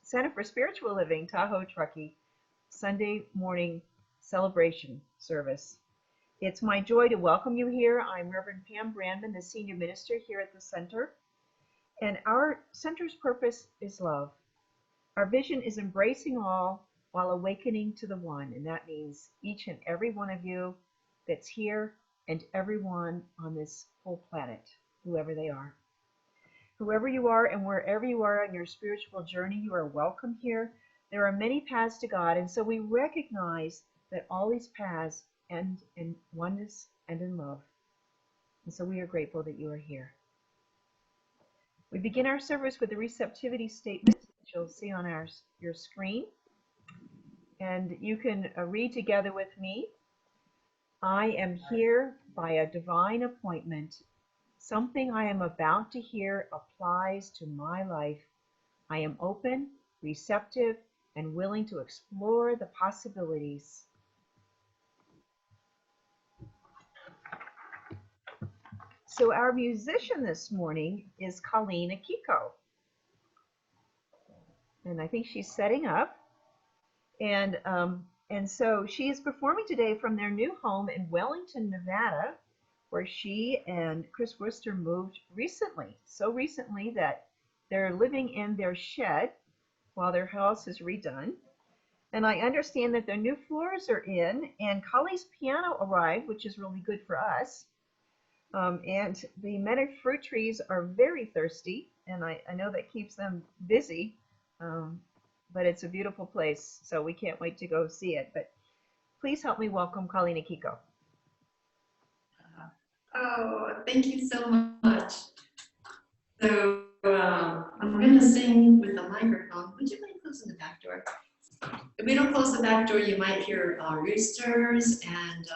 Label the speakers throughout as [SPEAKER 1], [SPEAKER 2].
[SPEAKER 1] Center for Spiritual Living, Tahoe-Truckee, Sunday morning celebration service. It's my joy to welcome you here. I'm Reverend Pam Brandman, the Senior Minister here at the Center. And our Center's purpose is love. Our vision is embracing all while awakening to the one. And that means each and every one of you that's here and everyone on this whole planet, whoever they are. Whoever you are and wherever you are on your spiritual journey, you are welcome here. There are many paths to God, and so we recognize that all these paths end in oneness and in love. And so we are grateful that you are here. We begin our service with a receptivity statement that you'll see on your screen. And you can read together with me. I am here by a divine appointment. Something I am about to hear applies to my life. I am open, receptive, and willing to explore the possibilities. So our musician this morning is Colleen Akiko. And I think she's setting up. And so she is performing today from their new home in Wellington, Nevada, where she and Chris Worcester moved recently. So recently that they're living in their shed while their house is redone. And I understand that their new floors are in, and Colleen's piano arrived, which is really good for us. And the many fruit trees are very thirsty, and I know that keeps them busy, but it's a beautiful place, so we can't wait to go see it. But please help me welcome Colleen Akiko.
[SPEAKER 2] Oh, thank you so much. So I'm going to sing with the microphone. Would you mind closing the back door? If we don't close the back door, you might hear roosters, and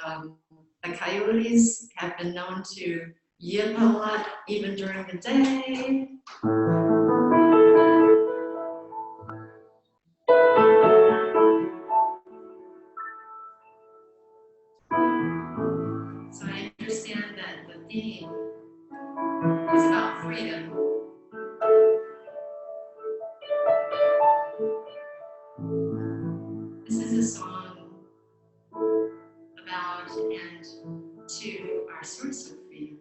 [SPEAKER 2] the coyotes have been known to yip a lot even during the day. So I understand that the theme is about freedom. This is a song about and to our source of freedom.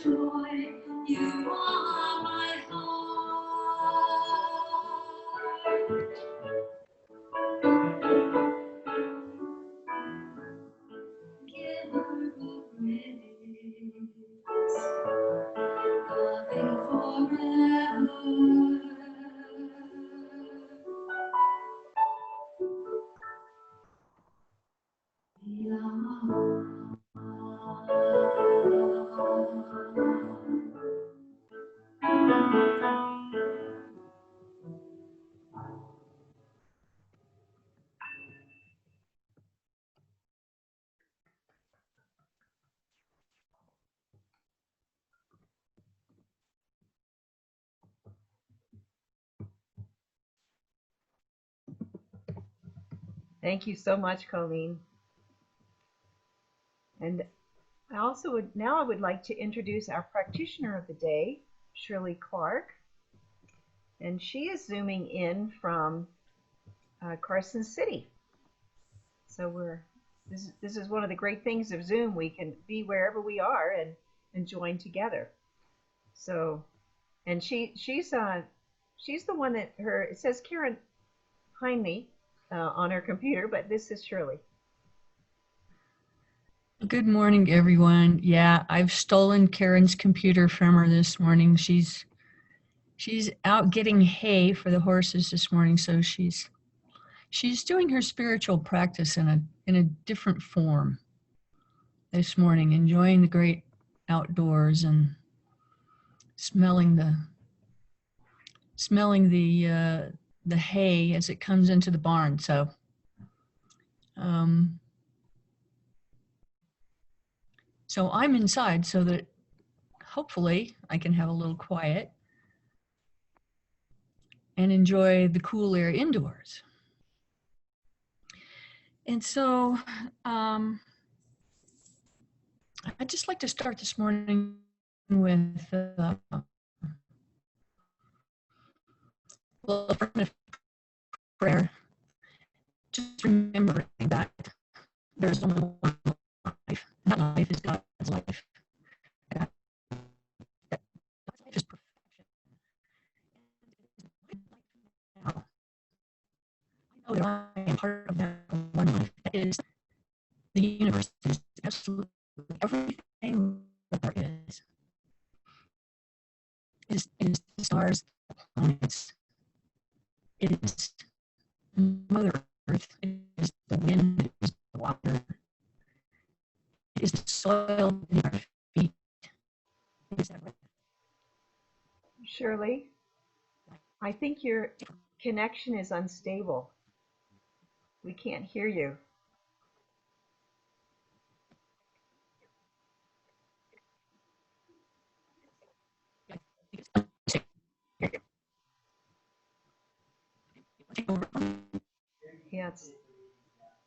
[SPEAKER 2] joy, you are my heart. Giver of grace, loving forever.
[SPEAKER 1] Thank you so much, Colleen. And I would like to introduce our practitioner of the day, Shirley Clark. And she is zooming in from Carson City. So this is one of the great things of Zoom. We can be wherever we are and join together. So, and she's the one that it says Karen behind me on her computer, but this is Shirley.
[SPEAKER 3] Good morning, everyone. Yeah, I've stolen Karen's computer from her this morning. She's out getting hay for the horses this morning, so she's doing her spiritual practice in a different form this morning, enjoying the great outdoors and smelling the hay as it comes into the barn. So so I'm inside so that hopefully I can have a little quiet and enjoy the cool air indoors. And so I'd just like to start this morning with affirmative prayer, just remembering that there's only one life. That life is God's life. God's life is perfection. Now, I know that I am part of that one life. That is the universe. Is absolutely everything that there is the stars, the planets. It is Mother Earth. It is the wind. It is the water. It is the soil beneath our feet. It is everything.
[SPEAKER 1] Shirley, I think your connection is unstable. We can't hear you. Yeah,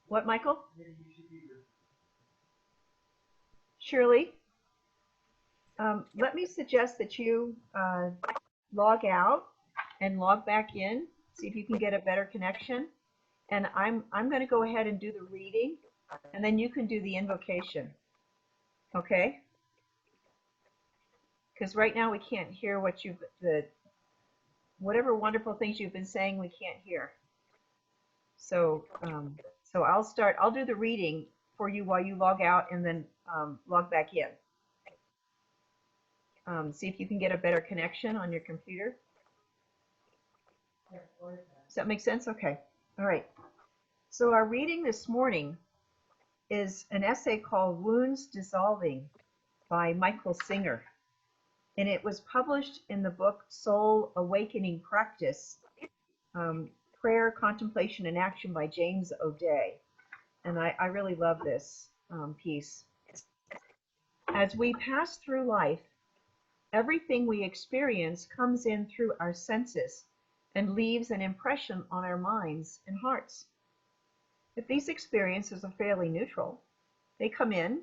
[SPEAKER 1] what, Michael? Shirley, let me suggest that you log out and log back in, see if you can get a better connection. And I'm going to go ahead and do the reading, and then you can do the invocation. Okay? Because right now we can't hear what whatever wonderful things you've been saying, we can't hear. So I'll do the reading for you while you log out and then log back in. See if you can get a better connection on your computer. Does that make sense? Okay. All right. So our reading this morning is an essay called Wounds Dissolving by Michael Singer. And it was published in the book Soul Awakening Practice, Prayer, Contemplation, and Action by James O'Day. And I really love this piece. As we pass through life, everything we experience comes in through our senses and leaves an impression on our minds and hearts. If these experiences are fairly neutral, they come in,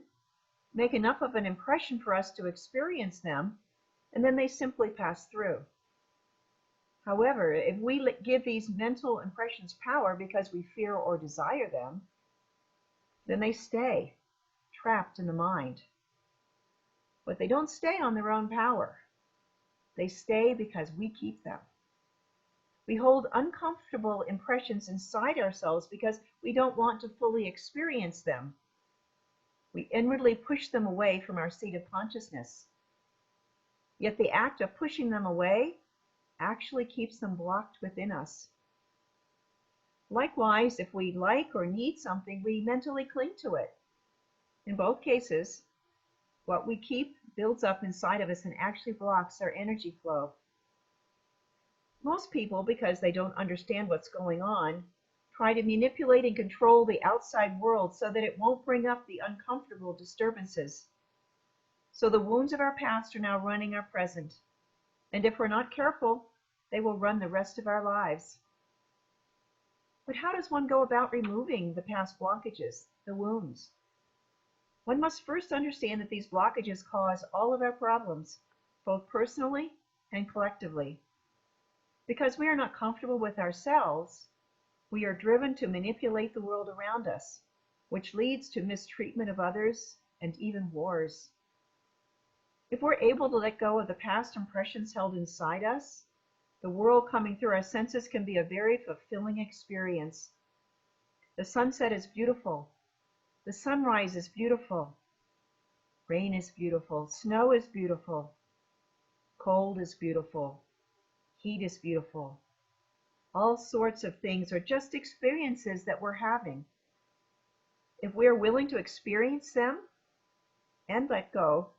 [SPEAKER 1] make enough of an impression for us to experience them, and then they simply pass through. However, if we give these mental impressions power because we fear or desire them, then they stay trapped in the mind. But they don't stay on their own power. They stay because we keep them. We hold uncomfortable impressions inside ourselves because we don't want to fully experience them. We inwardly push them away from our seat of consciousness. Yet the act of pushing them away actually keeps them blocked within us. Likewise, if we like or need something, we mentally cling to it. In both cases, what we keep builds up inside of us and actually blocks our energy flow. Most people, because they don't understand what's going on, try to manipulate and control the outside world so that it won't bring up the uncomfortable disturbances. So the wounds of our past are now running our present. And if we're not careful, they will run the rest of our lives. But how does one go about removing the past blockages, the wounds? One must first understand that these blockages cause all of our problems, both personally and collectively. Because we are not comfortable with ourselves, we are driven to manipulate the world around us, which leads to mistreatment of others and even wars. If we're able to let go of the past impressions held inside us, the world coming through our senses can be a very fulfilling experience. The sunset is beautiful. The sunrise is beautiful. Rain is beautiful. Snow is beautiful. Cold is beautiful. Heat is beautiful. All sorts of things are just experiences that we're having. If we are willing to experience them and let go,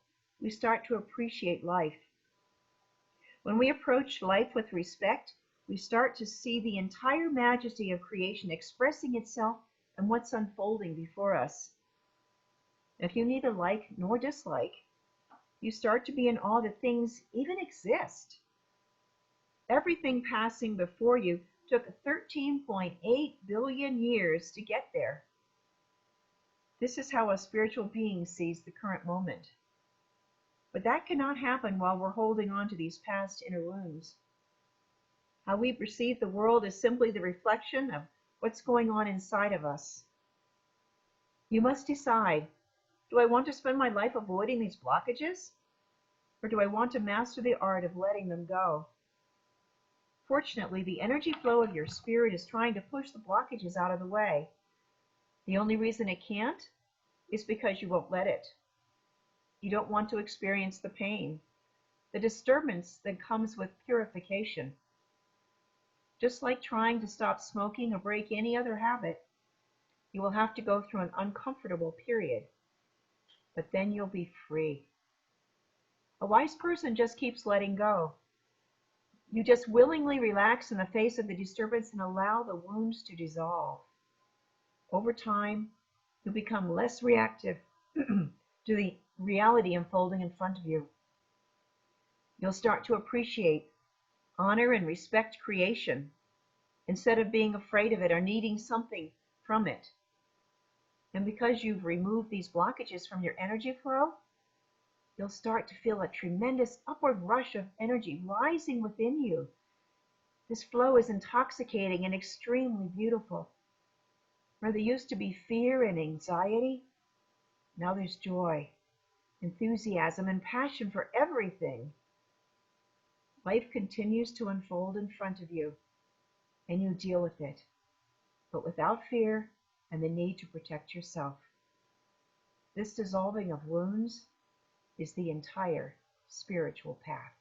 [SPEAKER 1] we start to appreciate life. When we approach life with respect, we start to see the entire majesty of creation expressing itself and what's unfolding before us. If you neither like nor dislike, you start to be in awe that things even exist. Everything passing before you took 13.8 billion years to get there. This is how a spiritual being sees the current moment. But that cannot happen while we're holding on to these past inner wounds. How we perceive the world is simply the reflection of what's going on inside of us. You must decide, do I want to spend my life avoiding these blockages? Or do I want to master the art of letting them go? Fortunately, the energy flow of your spirit is trying to push the blockages out of the way. The only reason it can't is because you won't let it. You don't want to experience the pain, the disturbance that comes with purification. Just like trying to stop smoking or break any other habit, you will have to go through an uncomfortable period, but then you'll be free. A wise person just keeps letting go. You just willingly relax in the face of the disturbance and allow the wounds to dissolve. Over time, you become less reactive to the reality unfolding in front of you. You'll start to appreciate, honor, and respect creation instead of being afraid of it or needing something from it. And because you've removed these blockages from your energy flow, you'll start to feel a tremendous upward rush of energy rising within you. This flow is intoxicating and extremely beautiful. Where there used to be fear and anxiety, now there's joy, enthusiasm, and passion for everything. Life continues to unfold in front of you, and you deal with it, but without fear and the need to protect yourself. This dissolving of wounds is the entire spiritual path.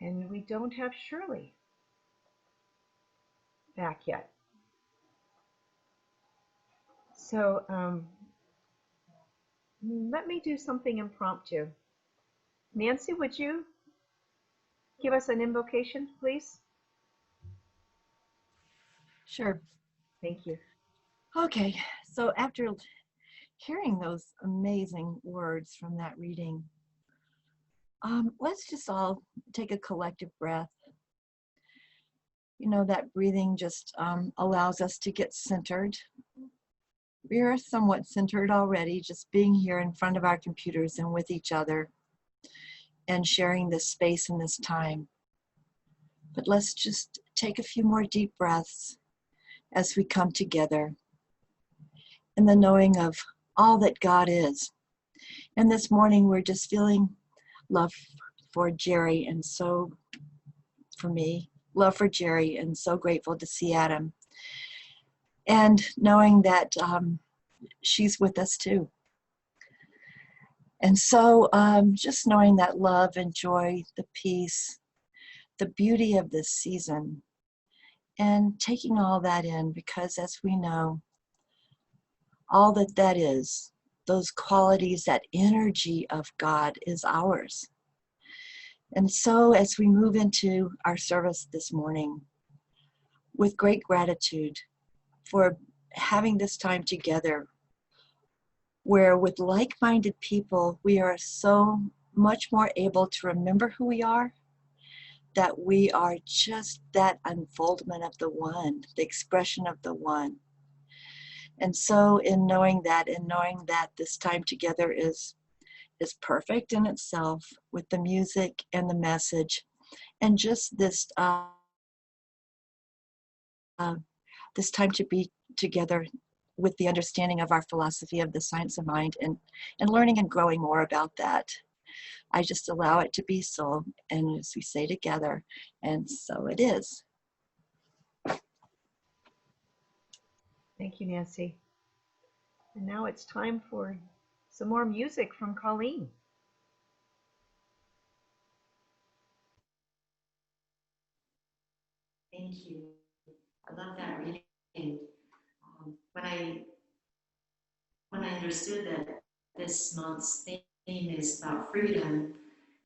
[SPEAKER 1] And we don't have Shirley back yet. So let me do something impromptu. Nancy, would you give us an invocation, please?
[SPEAKER 4] Sure.
[SPEAKER 1] Thank you.
[SPEAKER 4] Okay, so after hearing those amazing words from that reading, let's just all take a collective breath. You know, that breathing just allows us to get centered. We are somewhat centered already, just being here in front of our computers and with each other and sharing this space and this time. But let's just take a few more deep breaths as we come together. and the knowing of all that God is. And this morning we're just feeling love for Jerry, and so for me, love for Jerry, and so grateful to see Adam. And knowing that she's with us too. And so just knowing that love and joy, the peace, the beauty of this season, and taking all that in, because as we know, all that that is, those qualities, that energy of God is ours. And so as we move into our service this morning, with great gratitude for having this time together, where with like-minded people, we are so much more able to remember who we are, that we are just that unfoldment of the one, the expression of the one. And so in knowing that, and knowing that this time together is perfect in itself, with the music and the message, and just this this time to be together with the understanding of our philosophy of the science of mind, and learning and growing more about that. I just allow it to be so, and as we say together, and so it is.
[SPEAKER 1] Thank you, Nancy. And now it's time for some more music from Colleen.
[SPEAKER 2] Thank you. I love that reading. When I understood that this month's theme is about freedom,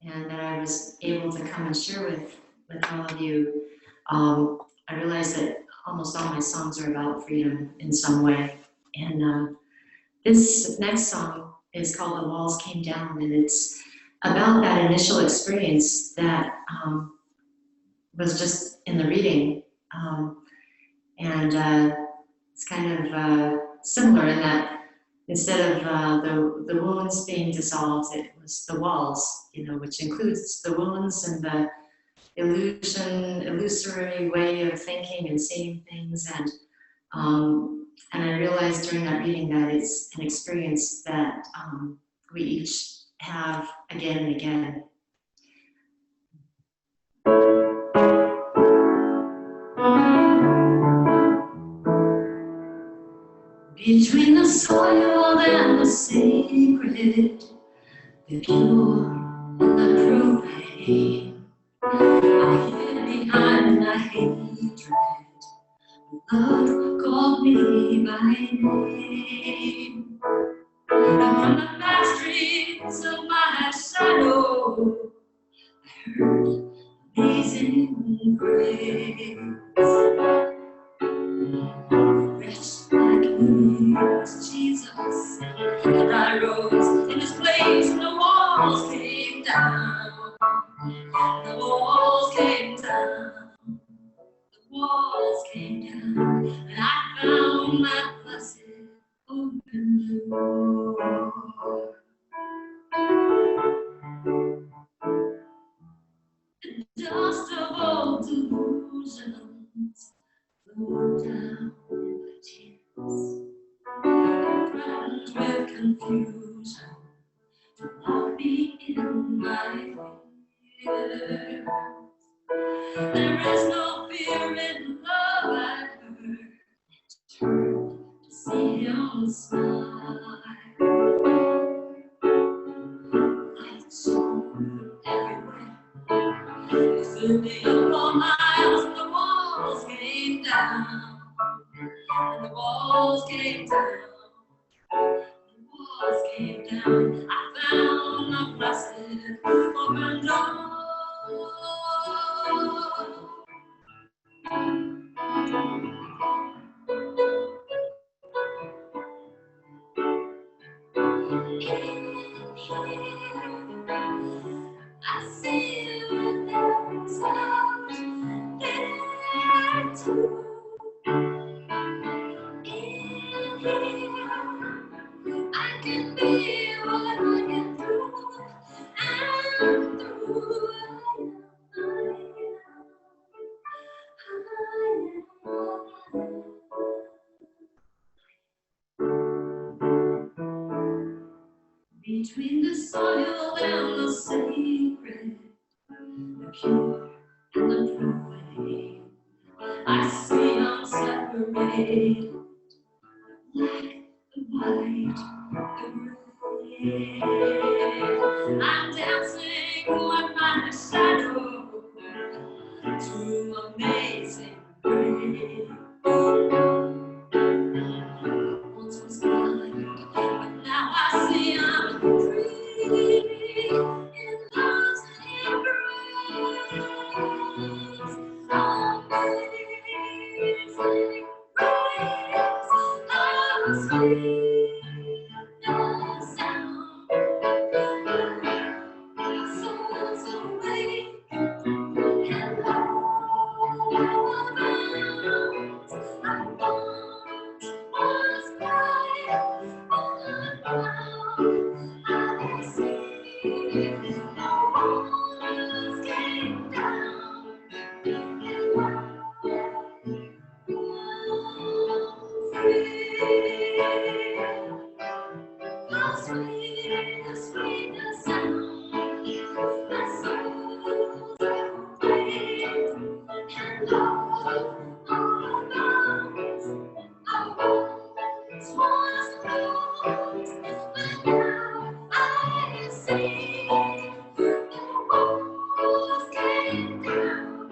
[SPEAKER 2] and that I was able to come and share with all of you, I realized that almost all my songs are about freedom in some way. And this next song is called The Walls Came Down, and it's about that initial experience that was just in the reading. And it's kind of similar in that instead of the wounds being dissolved, it was the walls, which includes the wounds and the illusory way of thinking and seeing things. And I realized during that reading that it's an experience that we each have again and again. Between the soiled and the sacred, the pure and the profane, I hid behind the hatred. Love called me by name. And from the back streets of my shadow, I heard amazing grace. Wretched like me was Jesus, and I rose in His place, and the walls came down. The walls came down. The walls came down, and I found my blessed open door. The dust of old delusions flowed down my tears, threatened with confusion to lock me in my fears. There is no fear in love, I heard. Turned to see Him smile. Light shone everywhere. He stood me up for miles, and the walls came down. And the walls came down. The walls came down. I found a blessed open door. I see you with out there too. In here, I can be what I get through, and through I am. between the soil and the sacred, the pure and the profane. I see I'm separated like the white, the red. I'm dancing with my shadow to amazing grace. Once was blind, but now I see I'm free in love's embrace. Amazing grace, how sweet the sound. My soul's awake and lost. I once was blind, but now I see. The waters came down and was free. How sweet, the sweet the sound. My soul's awake and love all around. I once was lost, but now I see. The walls came down,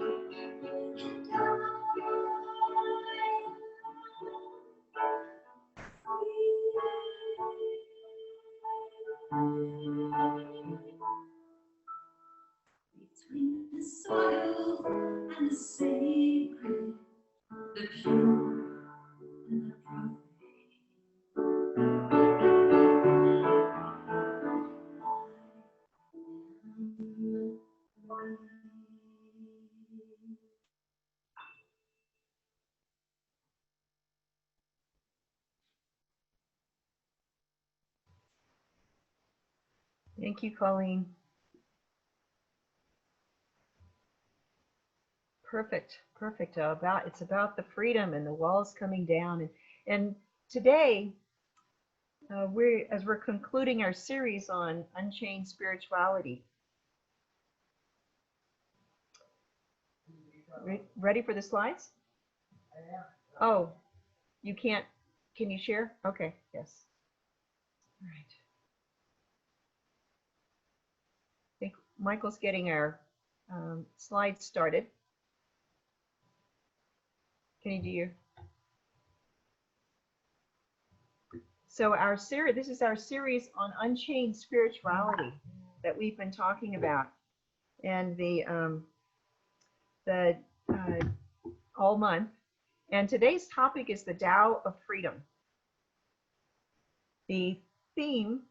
[SPEAKER 2] and between the soil and the sacred, the pure and the profane.
[SPEAKER 1] Thank you, Colleen. Perfect, perfect. It's about the freedom and the walls coming down, and today as we're concluding our series on unchained spirituality. Ready for the slides? Oh, you can't. Can you share? Okay. Yes. All right. I think Michael's getting our slides started. Can you do your? So this is our series on unchained spirituality that we've been talking about, and the all month. And today's topic is the Tao of Freedom. The theme,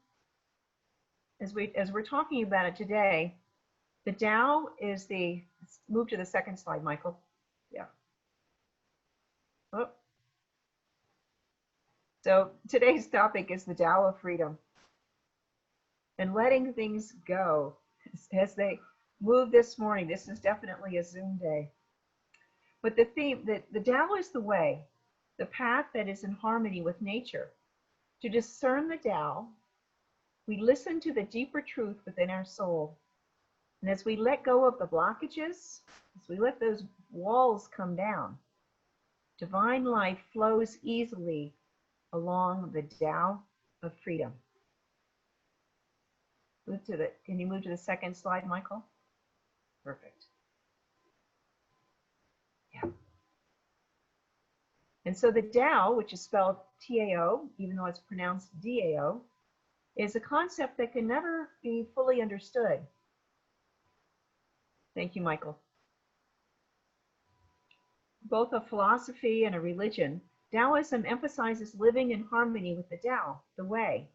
[SPEAKER 1] as we're talking about it today, the Tao is the. Move to the second slide, Michael. Yeah. Oh. So today's topic is the Tao of Freedom, and letting things go as they move this morning. This is definitely a Zoom day. But the theme, the Tao is the way, the path that is in harmony with nature. To discern the Tao, we listen to the deeper truth within our soul. And as we let go of the blockages, as we let those walls come down, divine life flows easily along the Tao of Freedom. Can you move to the second slide, Michael? Perfect. Yeah. And so the Tao, which is spelled T-A-O, even though it's pronounced D-A-O, is a concept that can never be fully understood. Thank you, Michael. Both a philosophy and a religion, Taoism emphasizes living in harmony with the Tao, the way.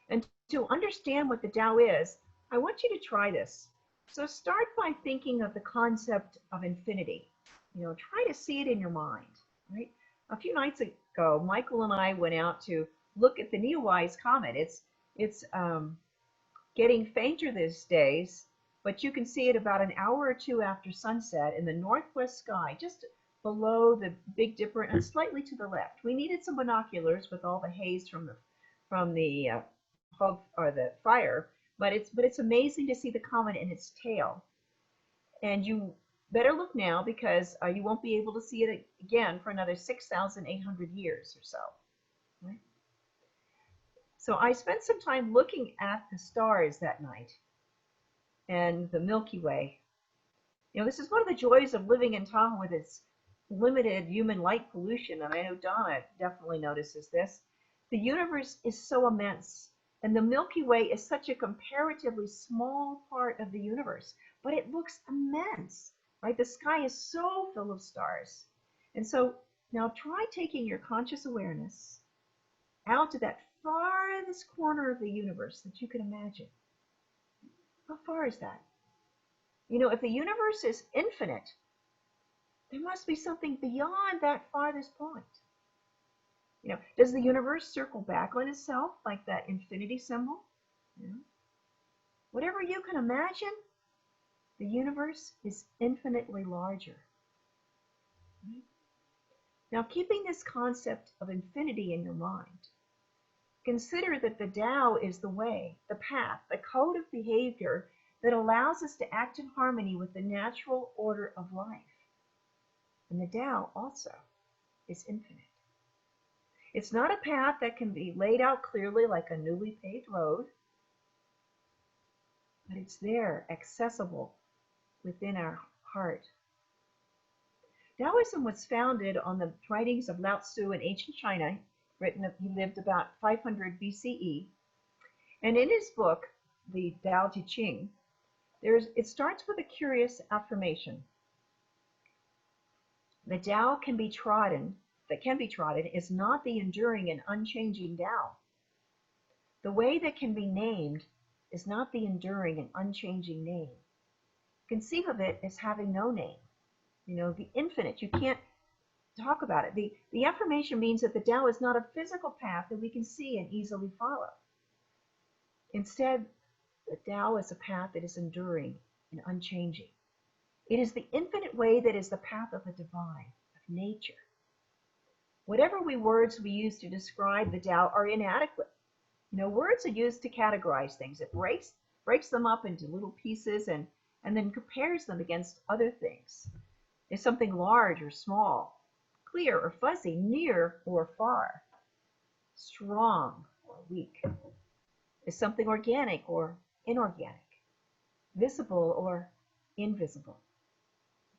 [SPEAKER 1] And to understand what the Tao is, I want you to try this. So start by thinking of the concept of infinity. Try to see it in your mind, right? A few nights ago, Michael and I went out to look at the Neowise comet. It's getting fainter these days, but you can see it about an hour or two after sunset in the northwest sky, just below the Big Dipper and slightly to the left. We needed some binoculars with all the haze from the or the fire, but it's amazing to see the comet in its tail. And you better look now because you won't be able to see it again for another 6,800 years or so. Right? So I spent some time looking at the stars that night and the Milky Way. You know, this is one of the joys of living in Tahoe with its limited human light pollution, and I know Donna definitely notices this. The universe is so immense, and the Milky Way is such a comparatively small part of the universe, but it looks immense, right? The sky is so full of stars. And so now try taking your conscious awareness out to that farthest corner of the universe that you can imagine. How far is that? You know, if the universe is infinite, there must be something beyond that farthest point. You know, does the universe circle back on itself like that infinity symbol? You know? Whatever you can imagine, the universe is infinitely larger. Right? Now, keeping this concept of infinity in your mind, consider that the Tao is the way, the path, the code of behavior that allows us to act in harmony with the natural order of life. And the Tao also is infinite. It's not a path that can be laid out clearly like a newly paved road, but it's there, accessible within our heart. Taoism was founded on the writings of Lao Tzu in ancient China. He lived about 500 BCE. And in his book, the Tao Te Ching, it starts with a curious affirmation. The Tao that can be trodden is not the enduring and unchanging Tao. The way that can be named is not the enduring and unchanging name. Conceive of it as having no name. You know, the infinite, you can't talk about it. The affirmation means that the Tao is not a physical path that we can see and easily follow. Instead, the Tao is a path that is enduring and unchanging. It is the infinite way that is the path of the divine, of nature. Whatever words we use to describe the Tao are inadequate. You know, words are used to categorize things. It breaks them up into little pieces and then compares them against other things. Is something large or small, clear or fuzzy, near or far, strong or weak? Is something organic or inorganic, visible or invisible?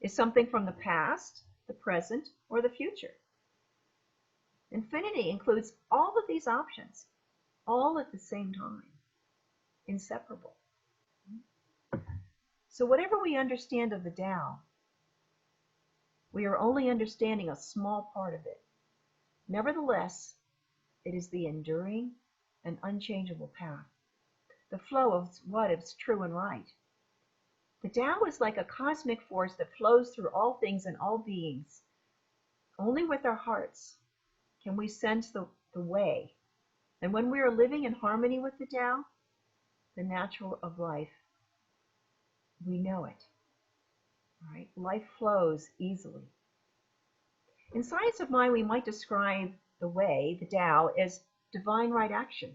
[SPEAKER 1] Is something from the past, the present, or the future? Infinity includes all of these options, all at the same time, inseparable. So whatever we understand of the Tao, we are only understanding a small part of it. Nevertheless, it is the enduring and unchangeable path, the flow of what is true and right. The Tao is like a cosmic force that flows through all things and all beings. Only with our hearts can we sense the way. And when we are living in harmony with the Tao, the natural of life, we know it. Right? Life flows easily. In science of mind, we might describe the way, the Tao, as divine right action.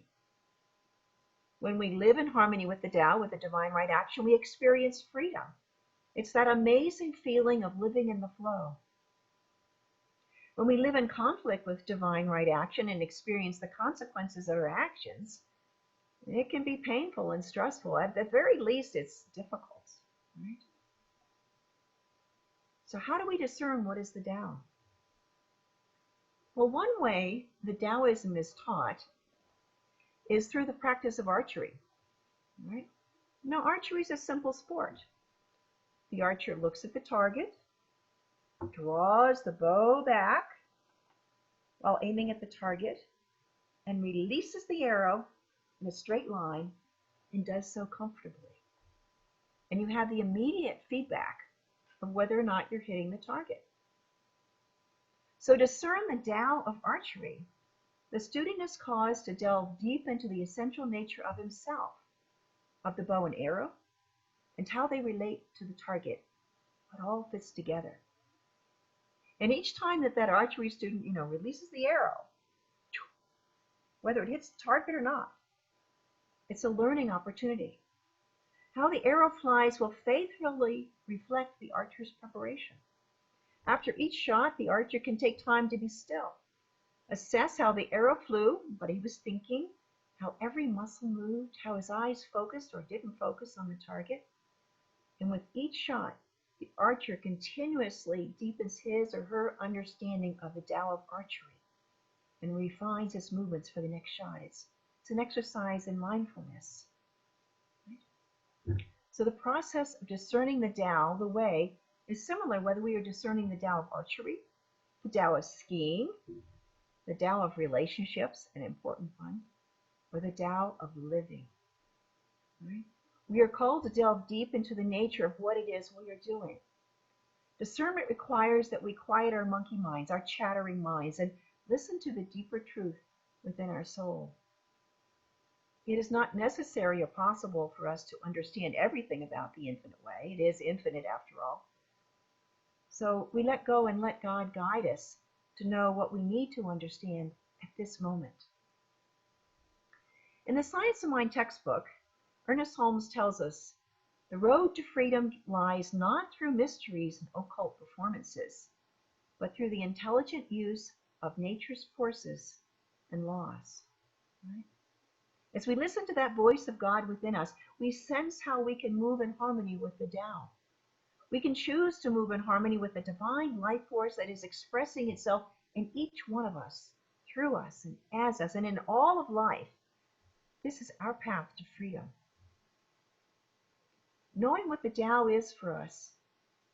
[SPEAKER 1] When we live in harmony with the Tao, with the divine right action, we experience freedom. It's that amazing feeling of living in the flow. When we live in conflict with divine right action and experience the consequences of our actions, it can be painful and stressful. At the very least, it's difficult. Right? So how do we discern what is the Tao? Well, one way the Taoism is taught is through the practice of archery. Right? Now, archery is a simple sport. The archer looks at the target, draws the bow back while aiming at the target, and releases the arrow in a straight line and does so comfortably. And you have the immediate feedback of whether or not you're hitting the target. So to discern the Tao of archery, the student is caused to delve deep into the essential nature of himself, of the bow and arrow, and how they relate to the target. It all fits together. And each time that archery student, releases the arrow, whether it hits the target or not, It's a learning opportunity. How the arrow flies will faithfully reflect the archer's preparation. After each shot, the archer can take time to be still, assess how the arrow flew, what he was thinking, how every muscle moved, how his eyes focused or didn't focus on the target. And with each shot, the archer continuously deepens his or her understanding of the Tao of archery and refines his movements for the next shot. It's an exercise in mindfulness. Right? So the process of discerning the Tao, the way, is similar whether we are discerning the Tao of archery, the Tao of skiing, the Tao of relationships, an important one, or the Tao of living. Right? We are called to delve deep into the nature of what it is we are doing. Discernment requires that we quiet our monkey minds, our chattering minds, and listen to the deeper truth within our soul. It is not necessary or possible for us to understand everything about the infinite way. It is infinite after all. So we let go and let God guide us to know what we need to understand at this moment. In the Science of Mind textbook, Ernest Holmes tells us, the road to freedom lies not through mysteries and occult performances, but through the intelligent use of nature's forces and laws. Right? As we listen to that voice of God within us, we sense how we can move in harmony with the Tao. We can choose to move in harmony with the divine life force that is expressing itself in each one of us, through us, and as us, and in all of life. This is our path to freedom. Knowing what the Tao is for us,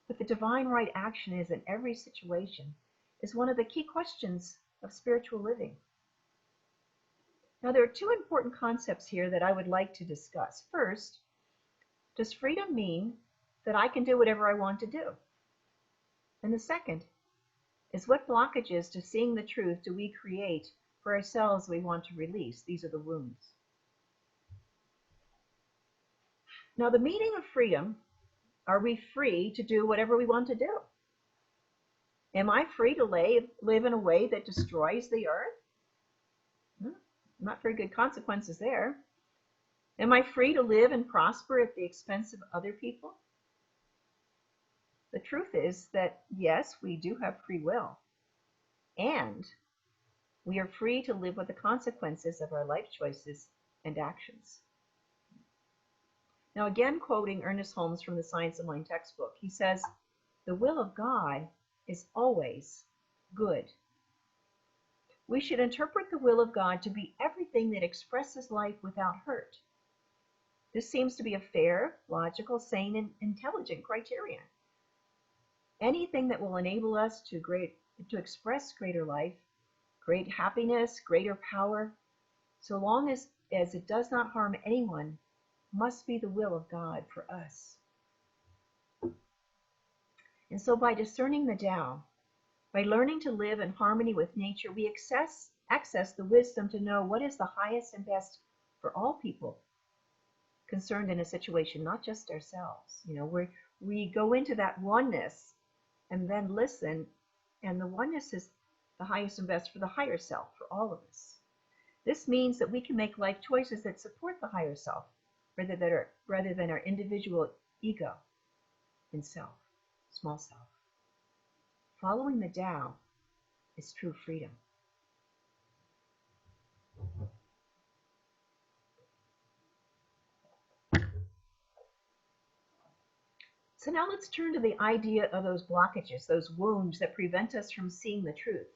[SPEAKER 1] what the divine right action is in every situation, is one of the key questions of spiritual living. Now, there are two important concepts here that I would like to discuss. First, does freedom mean that I can do whatever I want to do? And the second is, what blockages to seeing the truth do we create for ourselves we want to release? These are the wounds. Now, the meaning of freedom, are we free to do whatever we want to do? Am I free to live in a way that destroys the earth? Not very good consequences there. Am I free to live and prosper at the expense of other people? The truth is that, yes, we do have free will, and we are free to live with the consequences of our life choices and actions. Now, again, quoting Ernest Holmes from the Science of Mind textbook, he says, the will of God is always good. We should interpret the will of God to be everything that expresses life without hurt. This seems to be a fair, logical, sane, and intelligent criterion. Anything that will enable us to express greater life, great happiness, greater power, so long as it does not harm anyone, must be the will of God for us. And so by discerning the Tao, by learning to live in harmony with nature, we access the wisdom to know what is the highest and best for all people concerned in a situation, not just ourselves. We go into that oneness and then listen, and the oneness is the highest and best for the higher self, for all of us. This means that we can make life choices that support the higher self, rather than our individual ego and self, small self. Following the Tao is true freedom. So now let's turn to the idea of those blockages, those wounds that prevent us from seeing the truth,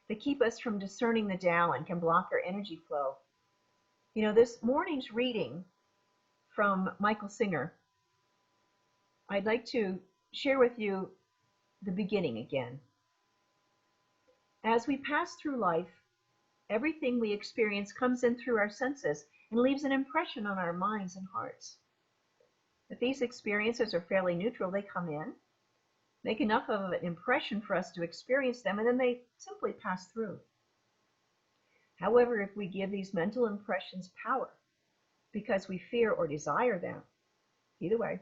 [SPEAKER 1] that keep us from discerning the Tao and can block our energy flow. This morning's reading from Michael Singer, I'd like to share with you the beginning again. As we pass through life, everything we experience comes in through our senses and leaves an impression on our minds and hearts. If these experiences are fairly neutral, they come in, make enough of an impression for us to experience them, and then they simply pass through. However, if we give these mental impressions power because we fear or desire them, either way,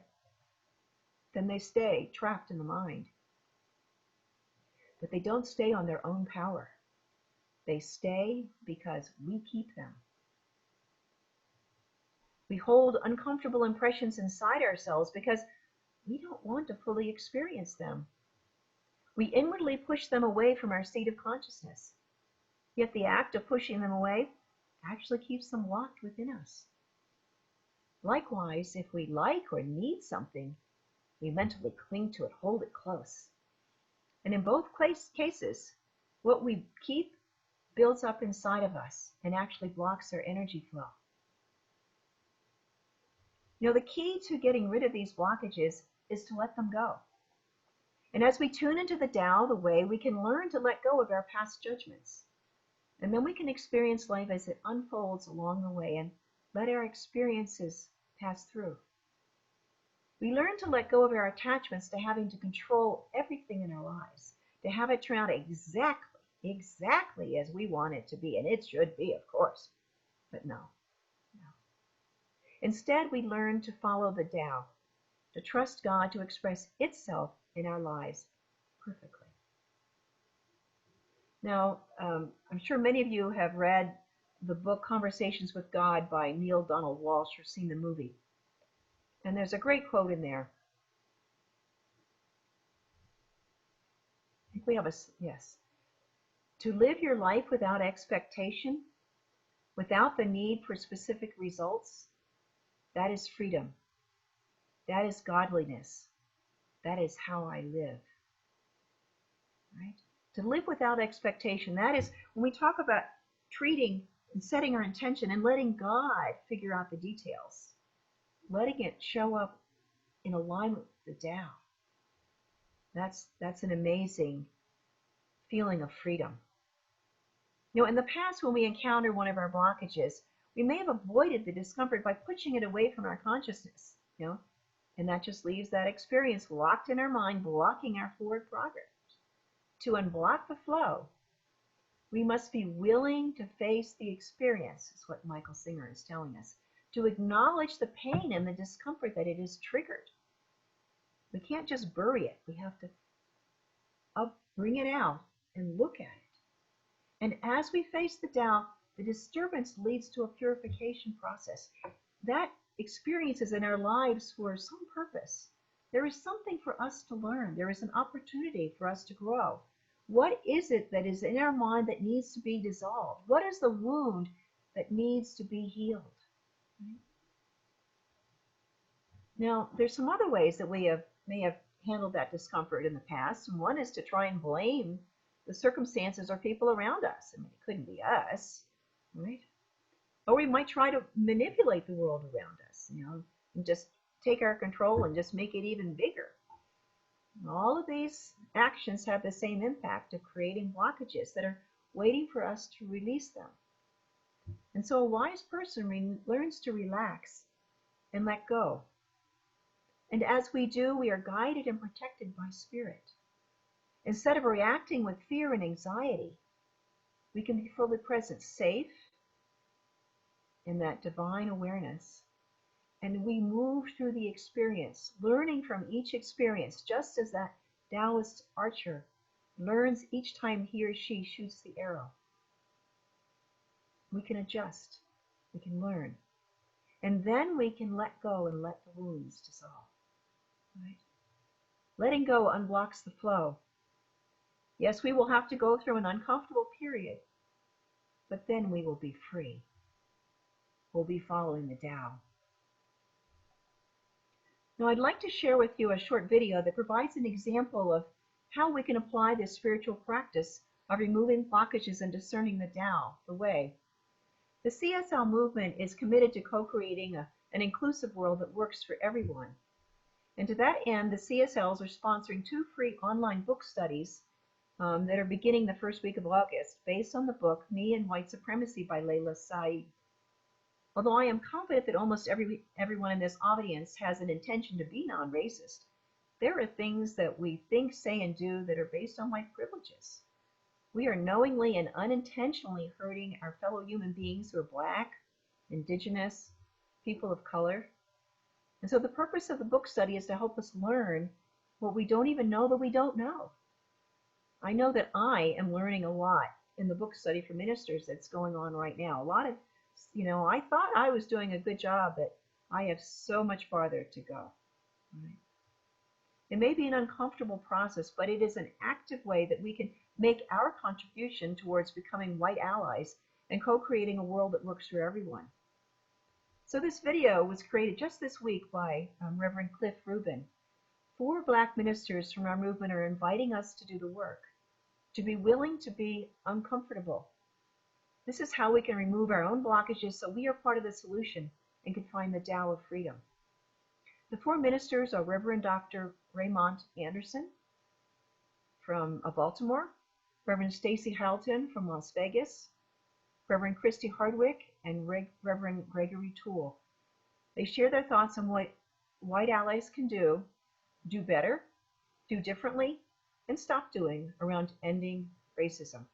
[SPEAKER 1] then they stay trapped in the mind. But they don't stay on their own power. They stay because we keep them. We hold uncomfortable impressions inside ourselves because we don't want to fully experience them. We inwardly push them away from our seat of consciousness. Yet the act of pushing them away actually keeps them locked within us. Likewise, if we like or need something, we mentally cling to it, hold it close. And in both cases, what we keep builds up inside of us and actually blocks our energy flow. The key to getting rid of these blockages is to let them go. And as we tune into the Tao, the way, we can learn to let go of our past judgments. And then we can experience life as it unfolds along the way and let our experiences pass through. We learn to let go of our attachments to having to control everything in our lives, to have it turn out exactly as we want it to be. And it should be, of course. But no. Instead, we learn to follow the Tao, to trust God to express itself in our lives perfectly. Now, I'm sure many of you have read the book Conversations with God by Neil Donald Walsch or seen the movie. And there's a great quote in there. I think we have yes. To live your life without expectation, without the need for specific results, that is freedom. That is godliness. That is how I live. Right? To live without expectation, that is when we talk about treating and setting our intention and letting God figure out the details, letting it show up in alignment with the Tao. That's an amazing feeling of freedom. In the past, when we encounter one of our blockages, we may have avoided the discomfort by pushing it away from our consciousness, and that just leaves that experience locked in our mind, blocking our forward progress. To unblock the flow, we must be willing to face the experience, is what Michael Singer is telling us, to acknowledge the pain and the discomfort that it has triggered. We can't just bury it. We have to bring it out and look at it. And as we face the Tao, the disturbance leads to a purification process. That experience is in our lives for some purpose. There is something for us to learn. There is an opportunity for us to grow. What is it that is in our mind that needs to be dissolved? What is the wound that needs to be healed? Now, there's some other ways that we may have handled that discomfort in the past. And one is to try and blame the circumstances or people around us. It couldn't be us, right? Or we might try to manipulate the world around us, and just take our control and just make it even bigger. And all of these actions have the same impact of creating blockages that are waiting for us to release them. And so a wise person learns to relax and let go. And as we do, we are guided and protected by Spirit. Instead of reacting with fear and anxiety, we can be fully present, safe in that divine awareness. And we move through the experience, learning from each experience, just as that Taoist archer learns each time he or she shoots the arrow. We can adjust, we can learn, and then we can let go and let the wounds dissolve. Right? Letting go unblocks the flow. Yes, we will have to go through an uncomfortable period, but then we will be free. We'll be following the Tao. Now, I'd like to share with you a short video that provides an example of how we can apply this spiritual practice of removing blockages and discerning the Tao, the way. The CSL movement is committed to co-creating an inclusive world that works for everyone. And to that end, the CSLs are sponsoring 2 free online book studies that are beginning the first week of August, based on the book Me and White Supremacy by Layla Said. Although I am confident that almost everyone in this audience has an intention to be non-racist, there are things that we think, say, and do that are based on white privileges. We are knowingly and unintentionally hurting our fellow human beings who are Black, Indigenous, people of color. And so the purpose of the book study is to help us learn what we don't even know that we don't know. I know that I am learning a lot in the book study for ministers that's going on right now. A lot of You know, I thought I was doing a good job, but I have so much farther to go. Right? It may be an uncomfortable process, but it is an active way that we can make our contribution towards becoming white allies and co-creating a world that works for everyone. So this video was created just this week by Reverend Cliff Rubin. 4 Black ministers from our movement are inviting us to do the work, to be willing to be uncomfortable. This is how we can remove our own blockages so we are part of the solution and can find the Tao of Freedom. The 4 ministers are Reverend Dr. Raymond Anderson from Baltimore, Reverend Stacy Halton from Las Vegas, Reverend Christy Hardwick, and Reverend Gregory Toole. They share their thoughts on what white allies can do better, do differently, and stop doing around ending racism.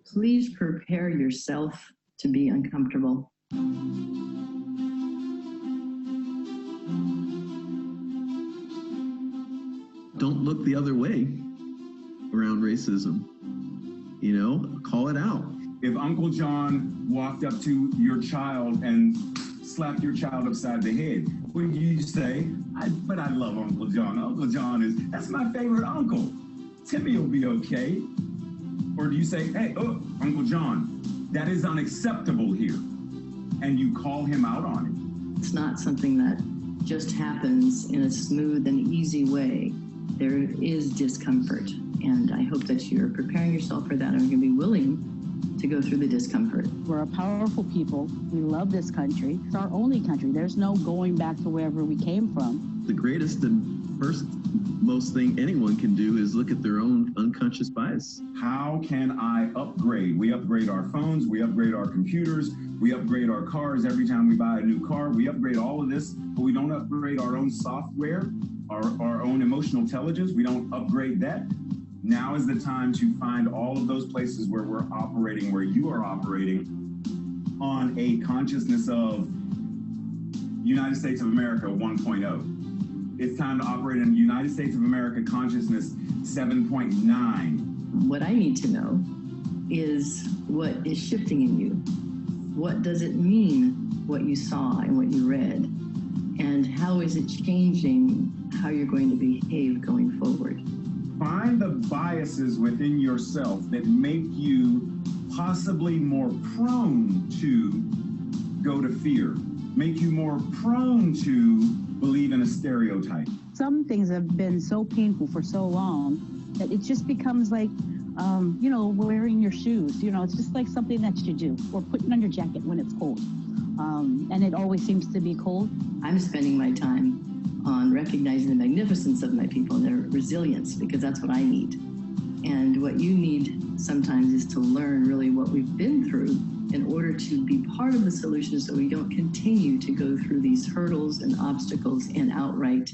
[SPEAKER 5] Please prepare yourself to be uncomfortable.
[SPEAKER 6] Don't look the other way around racism. You know, call it out.
[SPEAKER 7] If Uncle John walked up to your child and slapped your child upside the head, wouldn't you say, but I love Uncle John. Uncle John that's my favorite uncle. Timmy will be okay. Or do you say, hey, oh, Uncle John, that is unacceptable here. And you call him out on it.
[SPEAKER 5] It's not something that just happens in a smooth and easy way. There is discomfort. And I hope that you're preparing yourself for that and you're going to be willing to go through the discomfort.
[SPEAKER 8] We're a powerful people. We love this country. It's our only country. There's no going back to wherever we came from.
[SPEAKER 6] The greatest and first most thing anyone can do is look at their own unconscious bias.
[SPEAKER 7] How can I upgrade? We upgrade our phones, we upgrade our computers, we upgrade our cars every time we buy a new car. We upgrade all of this, but we don't upgrade our own software, our own emotional intelligence. We don't upgrade that. Now is the time to find all of those places where we're operating, where you are operating on a consciousness of United States of America 1.0. It's time to operate in United States of America consciousness 7.9.
[SPEAKER 5] What I need to know is what is shifting in you. What does it mean, what you saw and what you read? And how is it changing how you're going to behave going forward?
[SPEAKER 7] Find the biases within yourself that make you possibly more prone to go to fear, make you more prone to believe in a stereotype.
[SPEAKER 8] Some things have been so painful for so long that it just becomes like, you know, wearing your shoes. You know, it's just like something that you do, or putting on your jacket when it's cold. And it always seems to be cold.
[SPEAKER 5] I'm spending my time on recognizing the magnificence of my people and their resilience, because that's what I need. And what you need sometimes is to learn really what we've been through in order to be part of the solution so we don't continue to go through these hurdles and obstacles and outright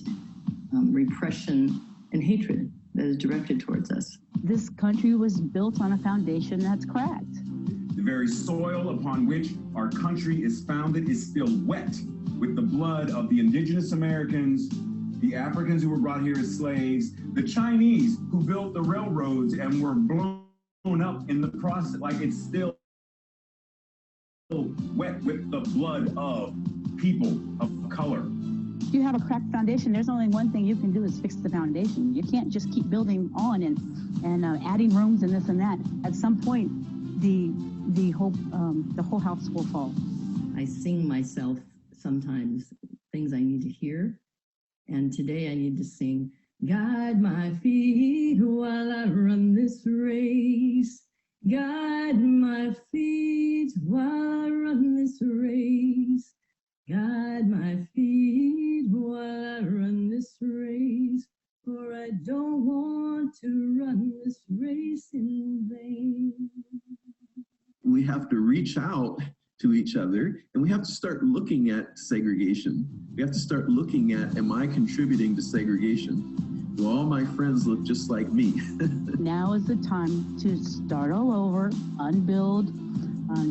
[SPEAKER 5] repression and hatred that is directed towards us.
[SPEAKER 8] This country was built on a foundation that's cracked.
[SPEAKER 7] The very soil upon which our country is founded is still wet with the blood of the indigenous Americans, the Africans who were brought here as slaves, the Chinese who built the railroads and were blown up in the process. Like, it's still wet with the blood of people of color.
[SPEAKER 8] If you have a cracked foundation, there's only one thing you can do is fix the foundation. You can't just keep building on and adding rooms and this and that. At some point, the whole house will fall.
[SPEAKER 5] I sing myself sometimes things I need to hear. And today I need to sing, guide my feet while I run this race. Guide my feet while I run this race. Guide my feet while I run this race. For I don't want to run this race in vain.
[SPEAKER 6] We have to reach out to each other, and we have to start looking at segregation. We have to start looking at, am I contributing to segregation? Do all my friends look just like me?
[SPEAKER 8] Now is the time to start all over, unbuild,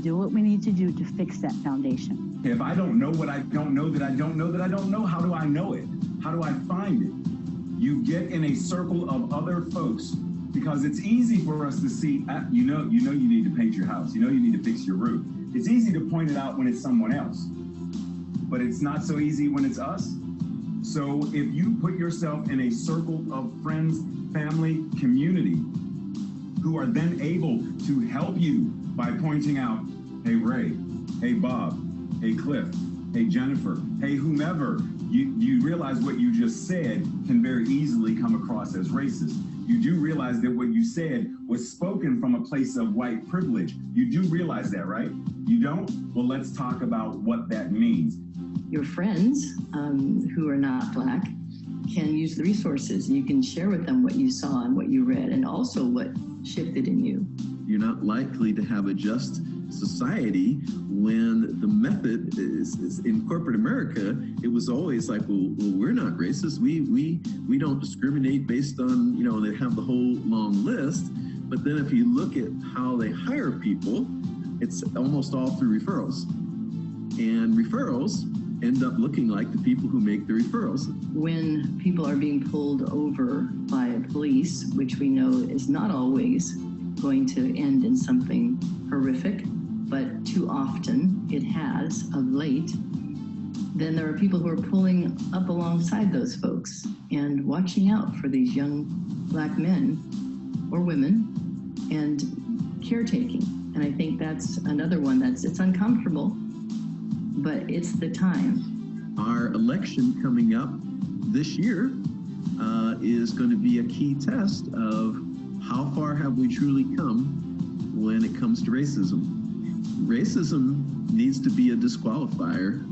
[SPEAKER 8] do what we need to do to fix that foundation.
[SPEAKER 7] If I don't know what I don't know that I don't know that I don't know, how do I know it? How do I find it? You get in a circle of other folks Because it's easy for us to see, you know you need to paint your house, you know you need to fix your roof. It's easy to point it out when it's someone else, but it's not so easy when it's us. So if you put yourself in a circle of friends, family, community, who are then able to help you by pointing out, hey Ray, hey Bob, hey Cliff, hey Jennifer, hey whomever, you realize what you just said can very easily come across as racist. You do realize that what you said was spoken from a place of white privilege. You do realize that, right? You don't? Well, let's talk about what that means.
[SPEAKER 5] Your friends who are not Black can use the resources. You can share with them what you saw and what you read, and also what shifted in you.
[SPEAKER 6] You're not likely to have a just society when the method is in corporate America. It was always like, well, we're not racist. We don't discriminate based on, you know, they have the whole long list. But then if you look at how they hire people, it's almost all through referrals. And referrals end up looking like the people who make the referrals.
[SPEAKER 5] When people are being pulled over by police, which we know is not always going to end in something horrific, but too often it has of late, then there are people who are pulling up alongside those folks and watching out for these young Black men or women and caretaking. And I think that's another one it's uncomfortable, but it's the time.
[SPEAKER 6] Our election coming up this year is going to be a key test of how far have we truly come when it comes to racism. Racism needs to be a disqualifier.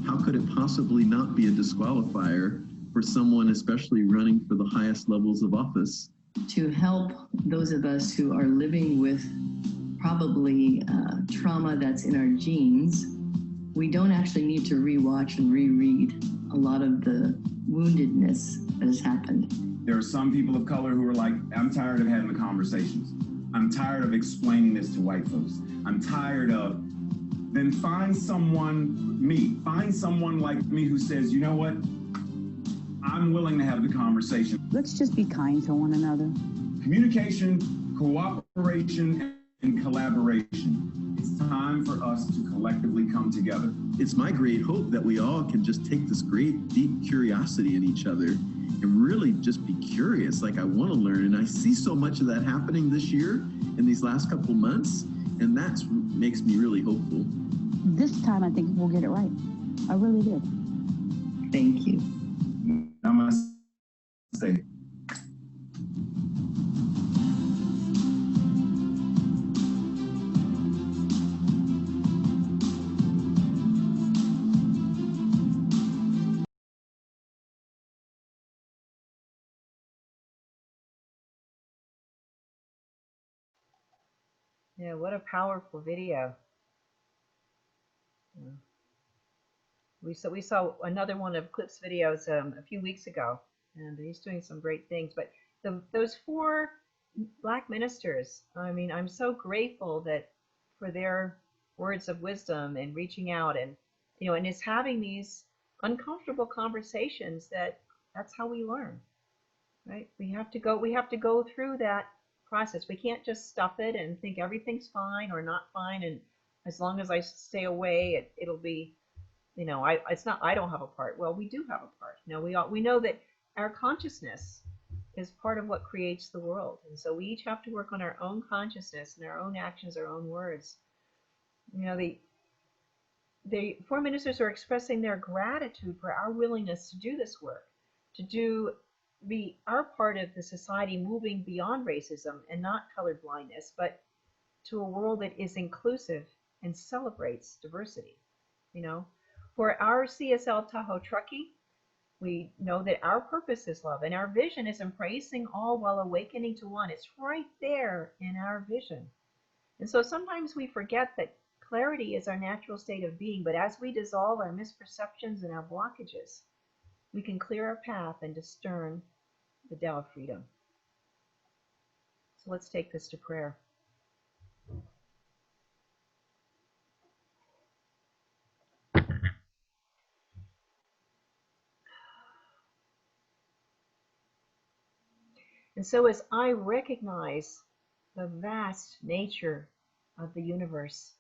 [SPEAKER 6] How could it possibly not be a disqualifier for someone, especially running for the highest levels of office?
[SPEAKER 5] To help those of us who are living with probably trauma that's in our genes, we don't actually need to rewatch and reread a lot of the woundedness that has happened.
[SPEAKER 7] There are some people of color who are like, I'm tired of having the conversations. I'm tired of explaining this to white folks. I'm tired of, then find someone like me who says, you know what? I'm willing to have the conversation.
[SPEAKER 8] Let's just be kind to one another.
[SPEAKER 7] Communication, cooperation, and collaboration. It's time for us to collectively come together.
[SPEAKER 6] It's my great hope that we all can just take this great deep curiosity in each other and really just be curious. Like, I want to learn, and I see so much of that happening this year in these last couple months, and that makes me really hopeful.
[SPEAKER 8] This time I think we'll get it right. I really do.
[SPEAKER 5] Thank you.
[SPEAKER 7] Namaste.
[SPEAKER 1] Yeah, what a powerful video. Yeah. We saw another one of Clip's videos a few weeks ago, and he's doing some great things. But those 4 Black ministers, I mean, I'm so grateful that for their words of wisdom and reaching out, and and it's having these uncomfortable conversations. That's how we learn, right? We have to go through that process. We can't just stuff it and think everything's fine or not fine, and as long as I stay away, it'll be, I don't have a part. Well, we do have a part. We know that our consciousness is part of what creates the world, and so we each have to work on our own consciousness and our own actions, our own words. The 4 ministers are expressing their gratitude for our willingness to do this work, to be our part of the society moving beyond racism and not color blindness, but to a world that is inclusive and celebrates diversity. For our CSL Tahoe-Truckee, we know that our purpose is love, and our vision is embracing all while awakening to one. It's right there in our vision. And so sometimes we forget that clarity is our natural state of being, but as we dissolve our misperceptions and our blockages, we can clear our path and discern the Tao of Freedom. So let's take this to prayer. And so as I recognize the vast nature of the universe,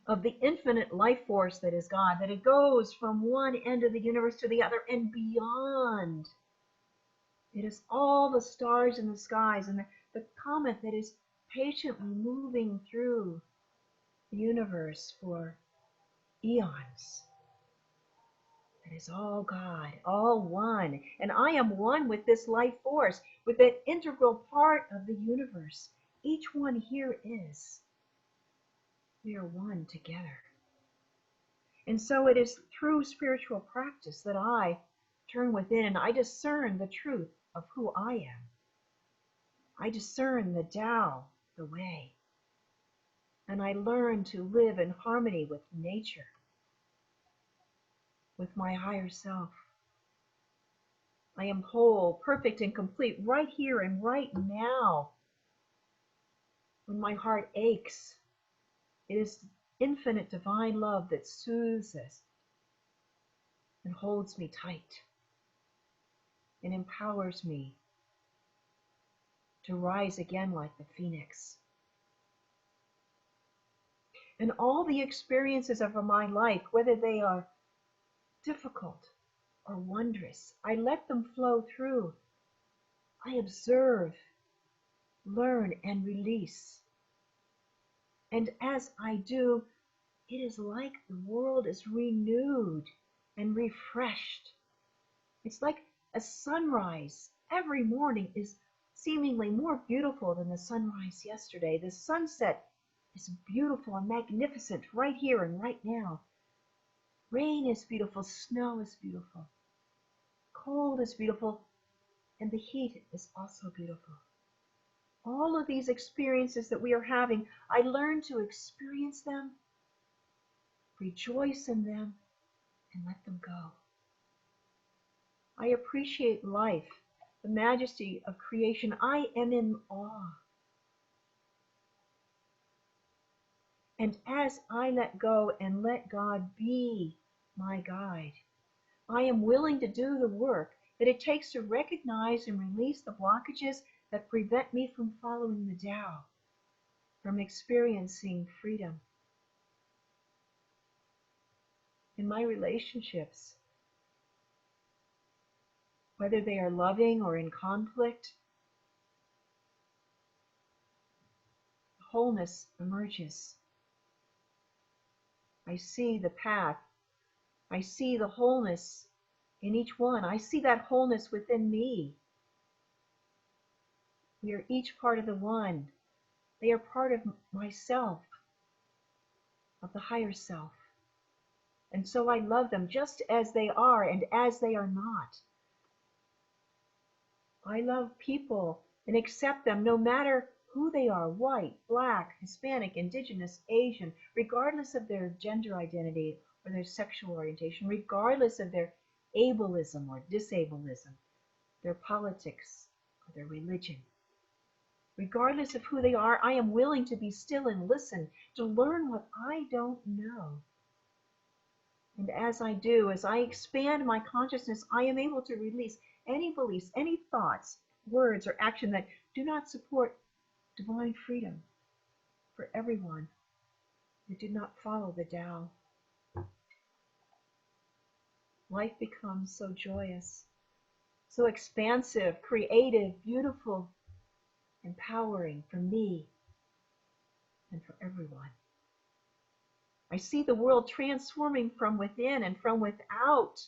[SPEAKER 1] of the infinite life force that is God, that it goes from one end of the universe to the other and beyond. It is all the stars in the skies and the comet that is patiently moving through the universe for eons. It is all God, all one. And I am one with this life force, with that integral part of the universe. Each one here is. We are one together. And so it is through spiritual practice that I turn within and I discern the truth of who I am. I discern the Tao, the way. And I learn to live in harmony with nature, with my higher self. I am whole, perfect, and complete right here and right now. When my heart aches, it is infinite divine love that soothes us and holds me tight and empowers me to rise again like the phoenix. And all the experiences of my life, whether they are difficult or wondrous, I let them flow through. I observe, learn, and release. And as I do, it is like the world is renewed and refreshed. It's like a sunrise every morning is seemingly more beautiful than the sunrise yesterday. The sunset is beautiful and magnificent right here and right now. Rain is beautiful, snow is beautiful, cold is beautiful, and the heat is also beautiful. All of these experiences that we are having, I learn to experience them, rejoice in them, and let them go. I appreciate life, the majesty of creation. I am in awe. And as I let go and let God be my guide, I am willing to do the work that it takes to recognize and release the blockages that prevent me from following the Tao, from experiencing freedom. In my relationships, whether they are loving or in conflict, wholeness emerges. I see the path. I see the wholeness in each one. I see that wholeness within me. We are each part of the one. They are part of myself, of the higher self. And so I love them just as they are and as they are not. I love people and accept them no matter who they are, white, black, Hispanic, Indigenous, Asian, regardless of their gender identity or their sexual orientation, regardless of their ableism or disableism, their politics or their religion. Regardless of who they are, I am willing to be still and listen, to learn what I don't know. And as I do, as I expand my consciousness, I am able to release any beliefs, any thoughts, words, or action that do not support divine freedom for everyone who did not follow the Tao. Life becomes so joyous, so expansive, creative, beautiful, empowering for me and for everyone. I see the world transforming from within and from without.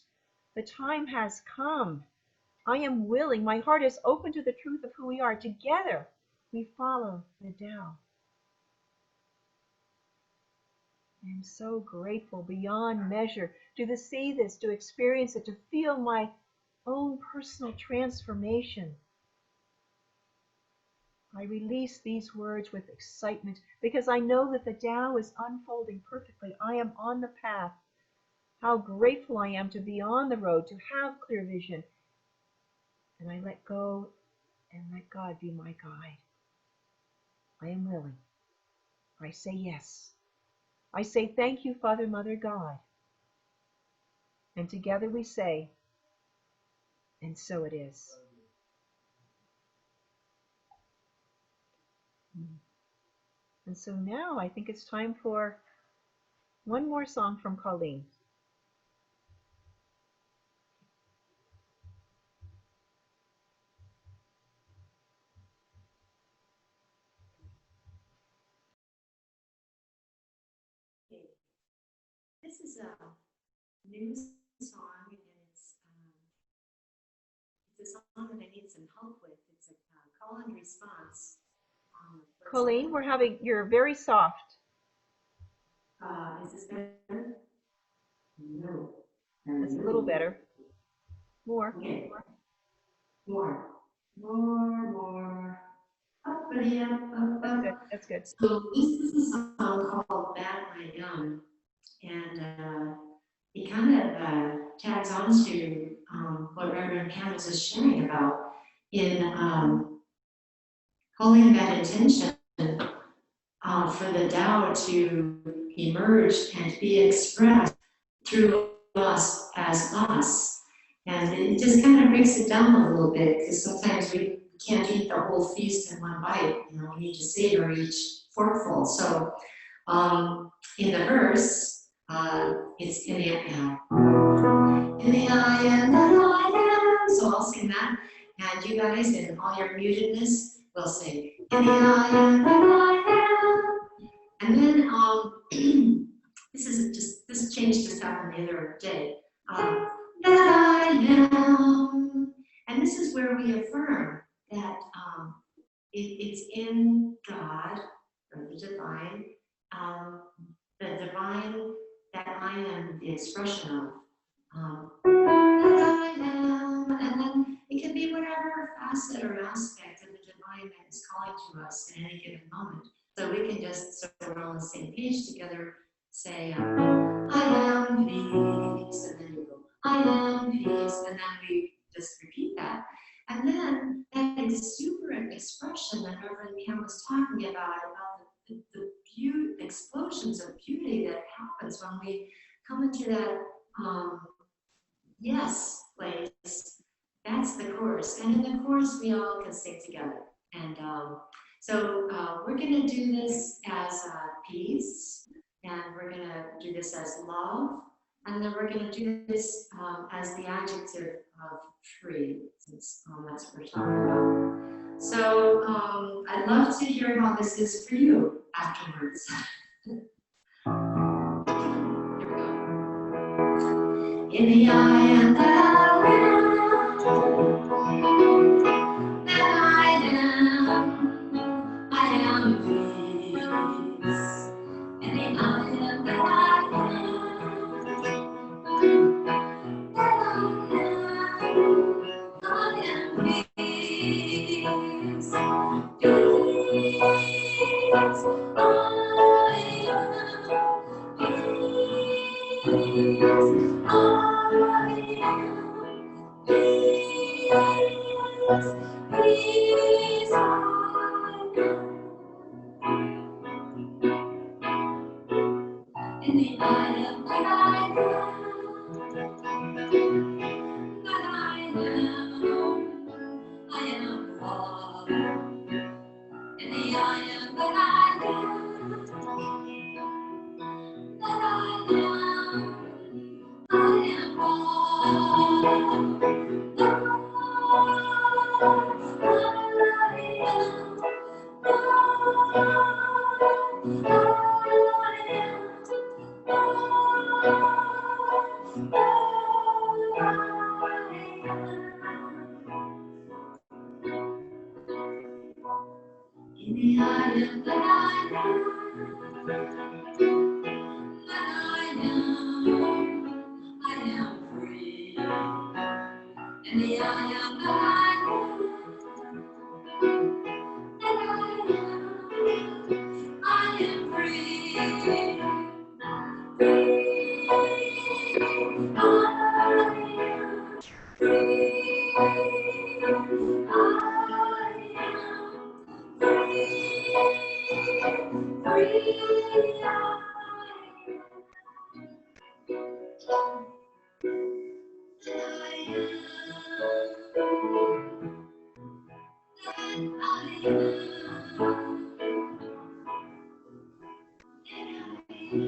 [SPEAKER 1] The time has come. I am willing. My heart is open to the truth of who we are. Together, we follow the Tao. I am so grateful beyond measure to see this, to experience it, to feel my own personal transformation. I release these words with excitement because I know that the Tao is unfolding perfectly. I am on the path. How grateful I am to be on the road, to have clear vision. And I let go and let God be my guide. I am willing. I say yes. I say thank you, Father, Mother, God. And together we say, and so it is. And so now I think it's time for one more song from Colleen.
[SPEAKER 2] This is a new song, and it's a song that I need some help with. It's a call and response.
[SPEAKER 1] Colleen, you're very soft.
[SPEAKER 2] Is this better? No.
[SPEAKER 1] That's a little better. More.
[SPEAKER 2] Okay. More. Uppity up, up,
[SPEAKER 1] That's
[SPEAKER 2] up.
[SPEAKER 1] good. That's good.
[SPEAKER 2] So this is a song called Bad My Gum, and it kind of tags on to what Reverend Pam was just sharing about in holding that intention for the Tao to emerge and be expressed through us as us. And it just kind of breaks it down a little bit, because sometimes we can't eat the whole feast in one bite. You know, we need to savor each forkful. So in the verse, it's in the I am that I am. So I'll sing that, and you guys, in all your mutedness, will sing in the I am that I am. And then this change just happened the other day. That I am, and this is where we affirm that it's in God or the divine that I am the expression of. That I am, and then it can be whatever facet or aspect of the divine that is calling to us at any given moment. So we can just, so we're on the same page together, say, I am peace, and then you go, I am peace, and then we just repeat that. And then that exuberant expression that Reverend Pam was talking about the beauty, explosions of beauty that happens when we come into that yes place. That's the chorus. And in the chorus, we all can sing together. And so we're going to do this as peace, and we're going to do this as love, and then we're going to do this as the adjective of free, since that's what we're talking about. So I'd love to hear how this is for you afterwards. Here we go. In the I am that I am peace. In the I am that I am peace. Peace, in the I am that I am love. In the I am that I am, I am love. In the I am that I am free. In the I am that I am free. Could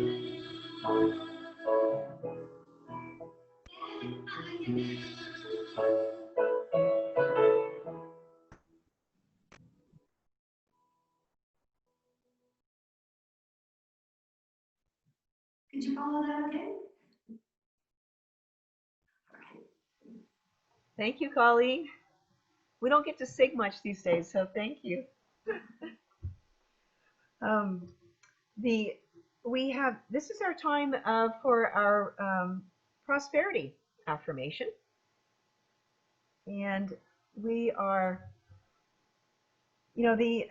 [SPEAKER 2] you follow that okay?
[SPEAKER 1] Thank you, Colleen. We don't get to sing much these days, so thank you. um, this is our time for our prosperity affirmation, and we are, the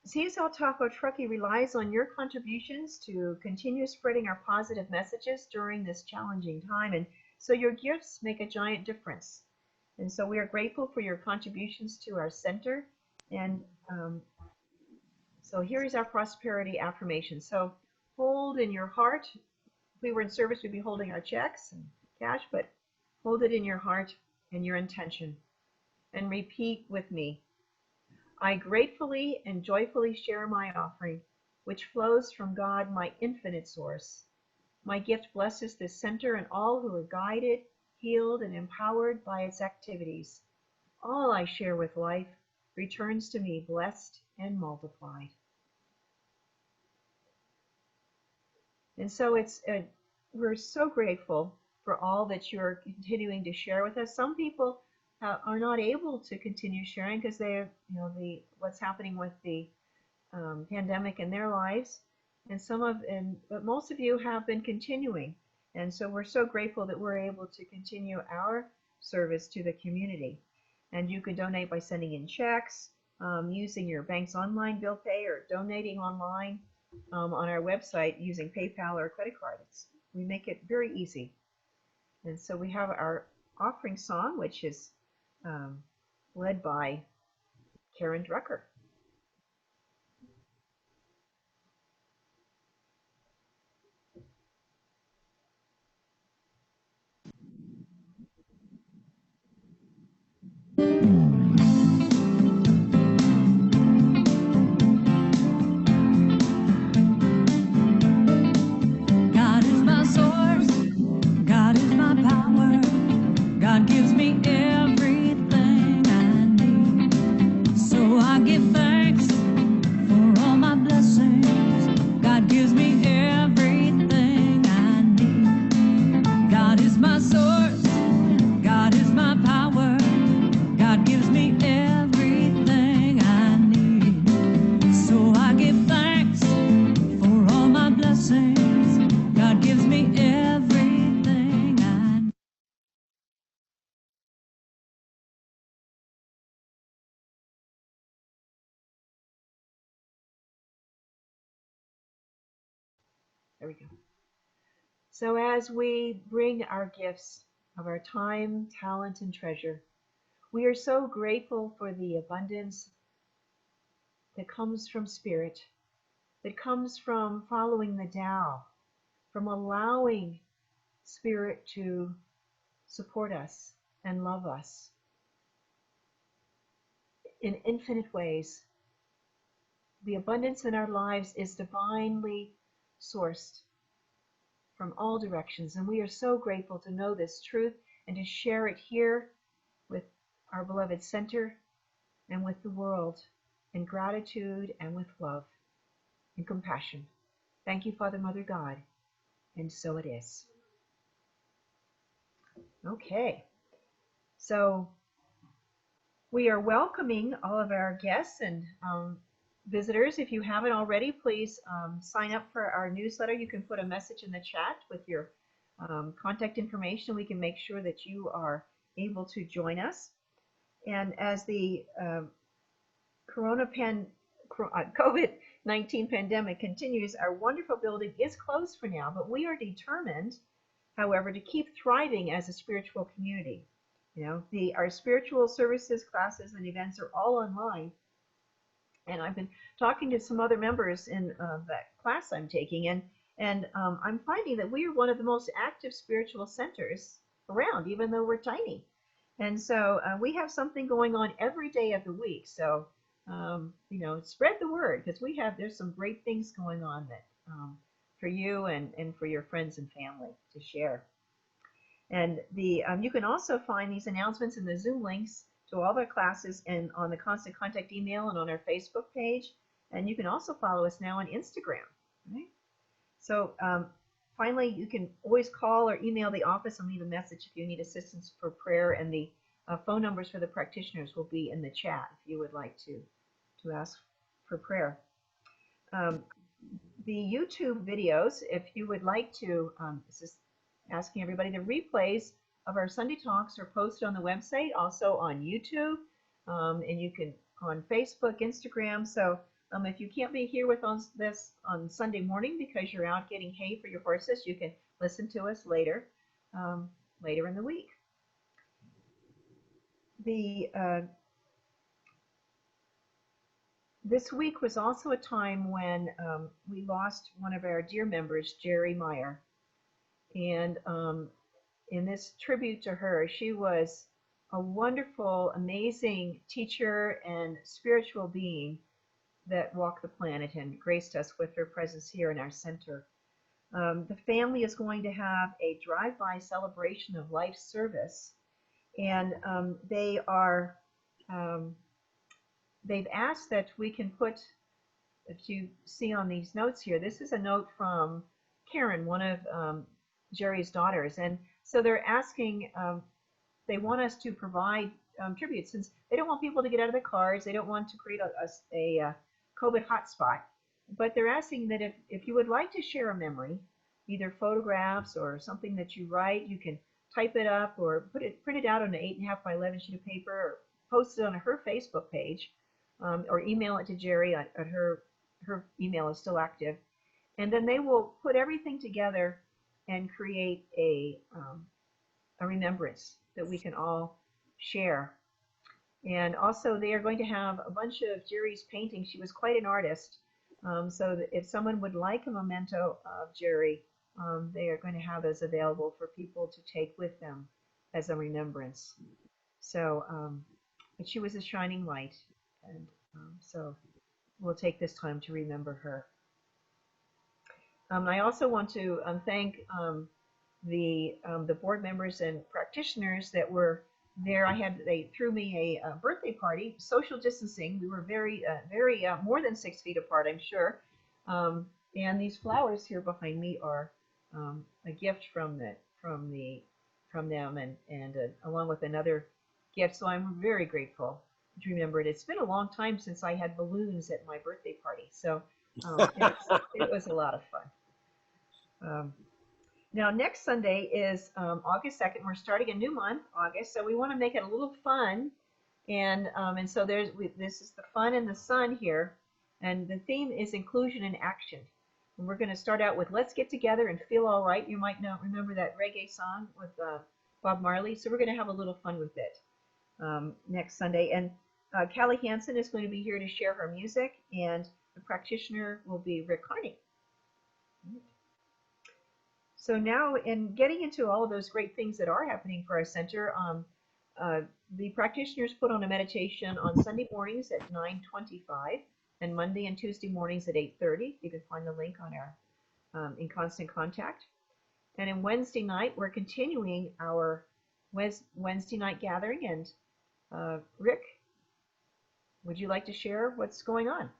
[SPEAKER 1] CSL Tahoe-Truckee relies on your contributions to continue spreading our positive messages during this challenging time, and so your gifts make a giant difference. And so we are grateful for your contributions to our center. And so here is our prosperity affirmation. So hold in your heart. If we were in service, we'd be holding our checks and cash, but hold it in your heart and your intention. And repeat with me. I gratefully and joyfully share my offering, which flows from God, my infinite source. My gift blesses this center and all who are guided, healed, and empowered by its activities. All I share with life returns to me blessed and multiplied. And so we're so grateful for all that you're continuing to share with us. Some people are not able to continue sharing because they're, what's happening with the pandemic in their lives, but most of you have been continuing, and so we're so grateful that we're able to continue our service to the community. And you can donate by sending in checks, using your bank's online bill pay, or donating online on our website using PayPal or credit card. We make it very easy. And so we have our offering song, which is led by Karen Drucker.
[SPEAKER 9] God is my source, God is my power, God gives me everything I need. So I give thanks for all my blessings. God gives me everything I need. God is my source, God is my power, God gives me everything I need. So I give thanks for all my blessings. God gives me everything I need.
[SPEAKER 1] There we go. So as we bring our gifts of our time, talent, and treasure, we are so grateful for the abundance that comes from spirit, that comes from following the Tao, from allowing spirit to support us and love us in infinite ways. The abundance in our lives is divinely sourced from all directions, and we are so grateful to know this truth and to share it here with our beloved center and with the world in gratitude and with love and compassion. Thank you, Father, Mother, God, and so it is. Okay, so we are welcoming all of our guests and visitors. If you haven't already, please sign up for our newsletter. You can put a message in the chat with your contact information. We can make sure that you are able to join us. And as the COVID-19 pandemic continues, our wonderful building is closed for now, but we are determined, however, to keep thriving as a spiritual community. Our spiritual services, classes, and events are all online. And I've been talking to some other members in that class I'm taking, and I'm finding that we are one of the most active spiritual centers around, even though we're tiny. And so we have something going on every day of the week. So, spread the word, because there's some great things going on that for you and for your friends and family to share. And you can also find these announcements and the Zoom links to all the classes and on the Constant Contact email and on our Facebook page. And you can also follow us now on Instagram. Right? So finally, you can always call or email the office and leave a message if you need assistance for prayer. And the phone numbers for the practitioners will be in the chat if you would like to ask for prayer. The YouTube videos, if you would like to, this is asking everybody, the replays of our Sunday talks are posted on the website, also on YouTube, and you can on Facebook, Instagram. So if you can't be here with us on Sunday morning because you're out getting hay for your horses, you can listen to us later, later in the week. This week was also a time when we lost one of our dear members, Jerry Meyer. And in this tribute to her, she was a wonderful, amazing teacher and spiritual being that walked the planet and graced us with her presence here in our center. The family is going to have a drive-by celebration of life service, and they've asked that we can put, if you see on these notes here, this is a note from Karen, one of Jerry's daughters, and so they're asking, they want us to provide tribute, since they don't want people to get out of their cars, they don't want to create a COVID hotspot, but they're asking that if you would like to share a memory, either photographs or something that you write, you can type it up or print it out on an 8.5 by 11 sheet of paper, or post it on her Facebook page, or email it to Jerry at her email is still active, and then they will put everything together and create a remembrance that we can all share. And also they are going to have a bunch of Jerry's paintings. She was quite an artist, so that if someone would like a memento of Jerry, they are going to have those available for people to take with them as a remembrance. So but she was a shining light, and so we'll take this time to remember her. I also want to thank the board members and practitioners that were there. They threw me a birthday party, social distancing. We were very more than 6 feet apart, I'm sure. And these flowers here behind me are a gift from them, and along with another gift. So I'm very grateful to remember it. It's been a long time since I had balloons at my birthday party, so it was a lot of fun. Now, next Sunday is August 2nd. We're starting a new month, August, so we want to make it a little fun. And so this is the fun in the sun here. And the theme is inclusion in action. And we're going to start out with Let's Get Together and Feel All Right. You might remember that reggae song with Bob Marley. So we're going to have a little fun with it next Sunday. And Callie Hansen is going to be here to share her music. And the practitioner will be Rick Carney. So now, in getting into all of those great things that are happening for our center, the practitioners put on a meditation on Sunday mornings at 9:25 and Monday and Tuesday mornings at 8:30. You can find the link on our In Constant Contact. And in Wednesday night, we're continuing our Wednesday night gathering. And Rick, would you like to share what's going on?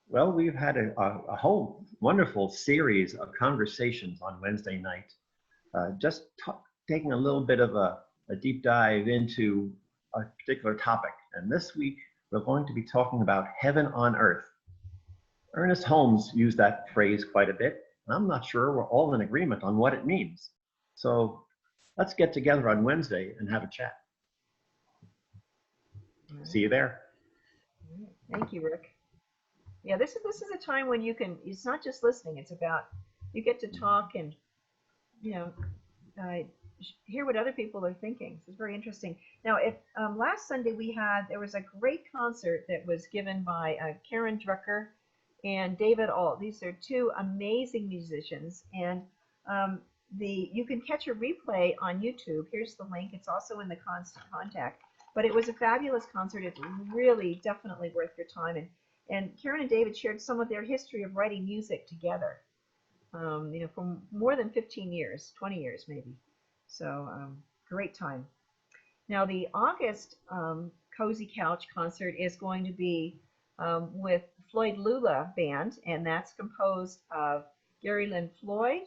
[SPEAKER 10] Well, we've had a whole wonderful series of conversations on Wednesday night, just taking a little bit of a deep dive into a particular topic. And this week, we're going to be talking about heaven on earth. Ernest Holmes used that phrase quite a bit. And I'm not sure we're all in agreement on what it means. So let's get together on Wednesday and have a chat. Right. See you there.
[SPEAKER 1] Thank you, Rick. Yeah, this is a time when you can, it's not just listening, it's about, you get to talk and, hear what other people are thinking. So it's very interesting. Now, last Sunday there was a great concert that was given by Karen Drucker and David Ault. These are two amazing musicians, and you can catch a replay on YouTube. Here's the link. It's also in the Constant Contact. But it was a fabulous concert. It's really definitely worth your time. And Karen and David shared some of their history of writing music together. for more than 15 years, 20 years maybe. So great time. Now the August Cozy Couch concert is going to be with Floyd Lula Band, and that's composed of Gary Lynn Floyd,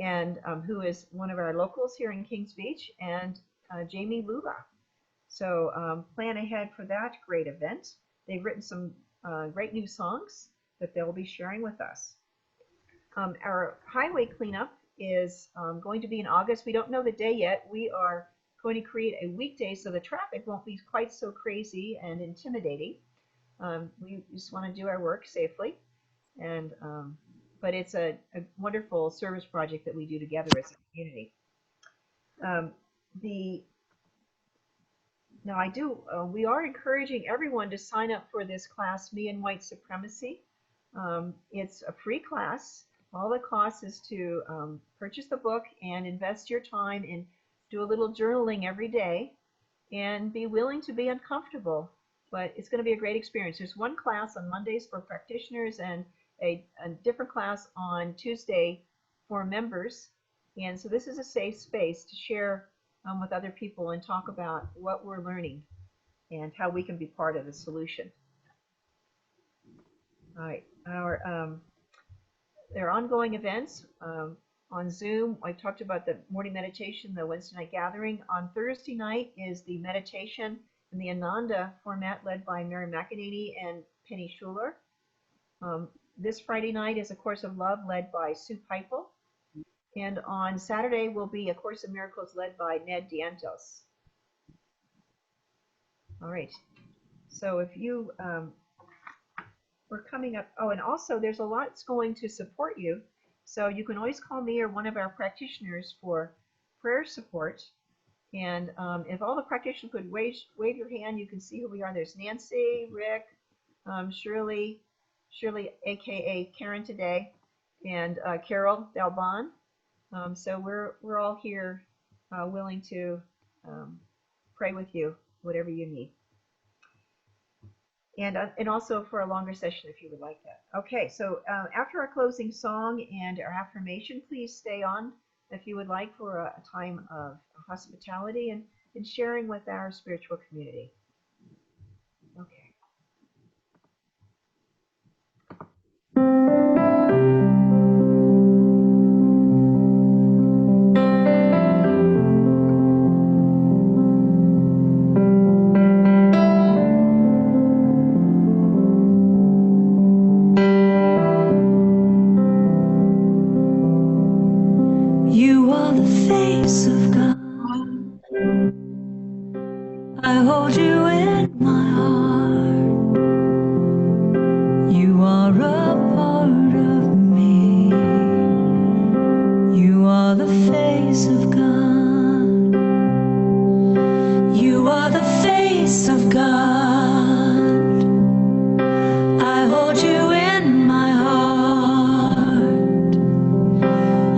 [SPEAKER 1] and who is one of our locals here in Kings Beach, and Jamie Lula. So plan ahead for that great event. They've written some great new songs that they'll be sharing with us. Our highway cleanup is going to be in August. We don't know the day yet. We are going to create a weekday so the traffic won't be quite so crazy and intimidating. We just want to do our work safely, and but it's a wonderful service project that we do together as a community. We are encouraging everyone to sign up for this class, Me and White Supremacy. It's a free class. All the cost is to purchase the book and invest your time and do a little journaling every day and be willing to be uncomfortable. But it's going to be a great experience. There's one class on Mondays for practitioners and a different class on Tuesday for members. And so this is a safe space to share with other people and talk about what we're learning and how we can be part of the solution. All right, there are ongoing events on Zoom. I talked about the morning meditation, the Wednesday night gathering. On Thursday night is the meditation in the Ananda format led by Mary McEnany and Penny Schuler. This Friday night is A Course of Love led by Sue Peipel. And on Saturday will be A Course in Miracles led by Ned Diantos. All right. So if you, we're coming up, oh, and also there's a lot that's going to support you. So you can always call me or one of our practitioners for prayer support. And if all the practitioners could wave your hand, you can see who we are. There's Nancy, Rick, Shirley, aka Karen today, and Carol Dalbon. So we're all here willing to pray with you, whatever you need. And also for a longer session if you would like that. Okay, so after our closing song and our affirmation, please stay on if you would like for a time of hospitality and sharing with our spiritual community. Okay.
[SPEAKER 9] You are the face of God. I hold you in my heart. You are a part of me. You are the face of God. You are the face of God. I hold you in my heart.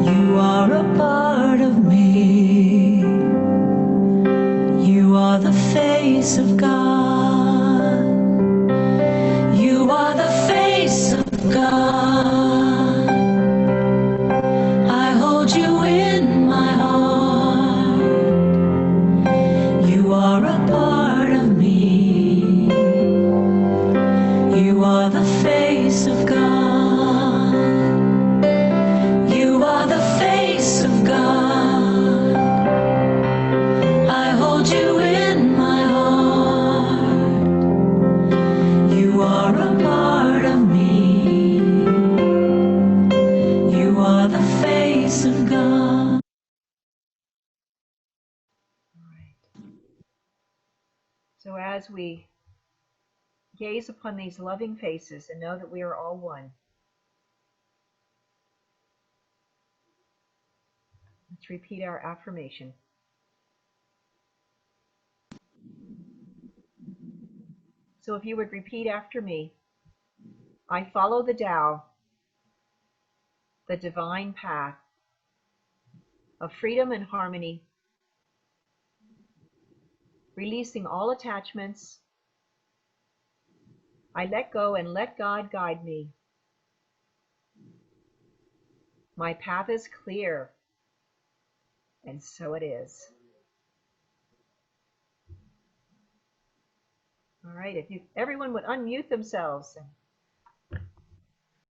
[SPEAKER 9] You are a part of me. You are the face of God. You are the face of God. I hold you in my heart. You are a part of me. You are the face of God. You are the face of God. I hold you in my heart. You are a part of me. You are the face of God.
[SPEAKER 1] So as we gaze upon these loving faces and know that we are all one, let's repeat our affirmation. So if you would repeat after me, I follow the Tao, the divine path of freedom and harmony, releasing all attachments. I let go and let God guide me. My path is clear. And so it is. All right, if everyone would unmute themselves and